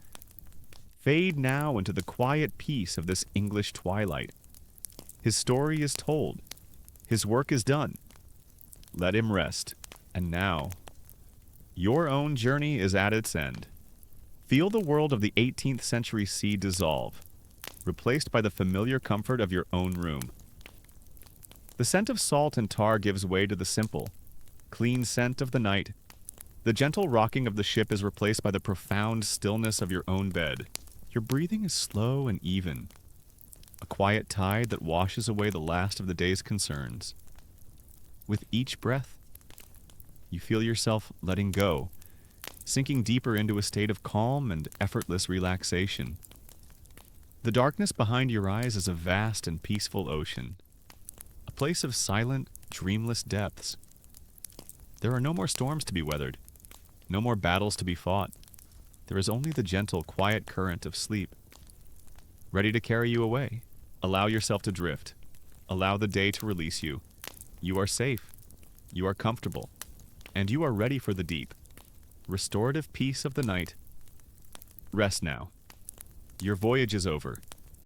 fade now into the quiet peace of this English twilight. His story is told. His work is done. Let him rest. And now, your own journey is at its end. Feel the world of the 18th century sea dissolve, replaced by the familiar comfort of your own room. The scent of salt and tar gives way to the simple, clean scent of the night. The gentle rocking of the ship is replaced by the profound stillness of your own bed. Your breathing is slow and even, a quiet tide that washes away the last of the day's concerns. With each breath, you feel yourself letting go, sinking deeper into a state of calm and effortless relaxation. The darkness behind your eyes is a vast and peaceful ocean, a place of silent, dreamless depths. There are no more storms to be weathered, no more battles to be fought. There is only the gentle, quiet current of sleep, ready to carry you away. Allow yourself to drift. Allow the day to release you. You are safe. You are comfortable. And you are ready for the deep, restorative peace of the night. Rest now. Your voyage is over.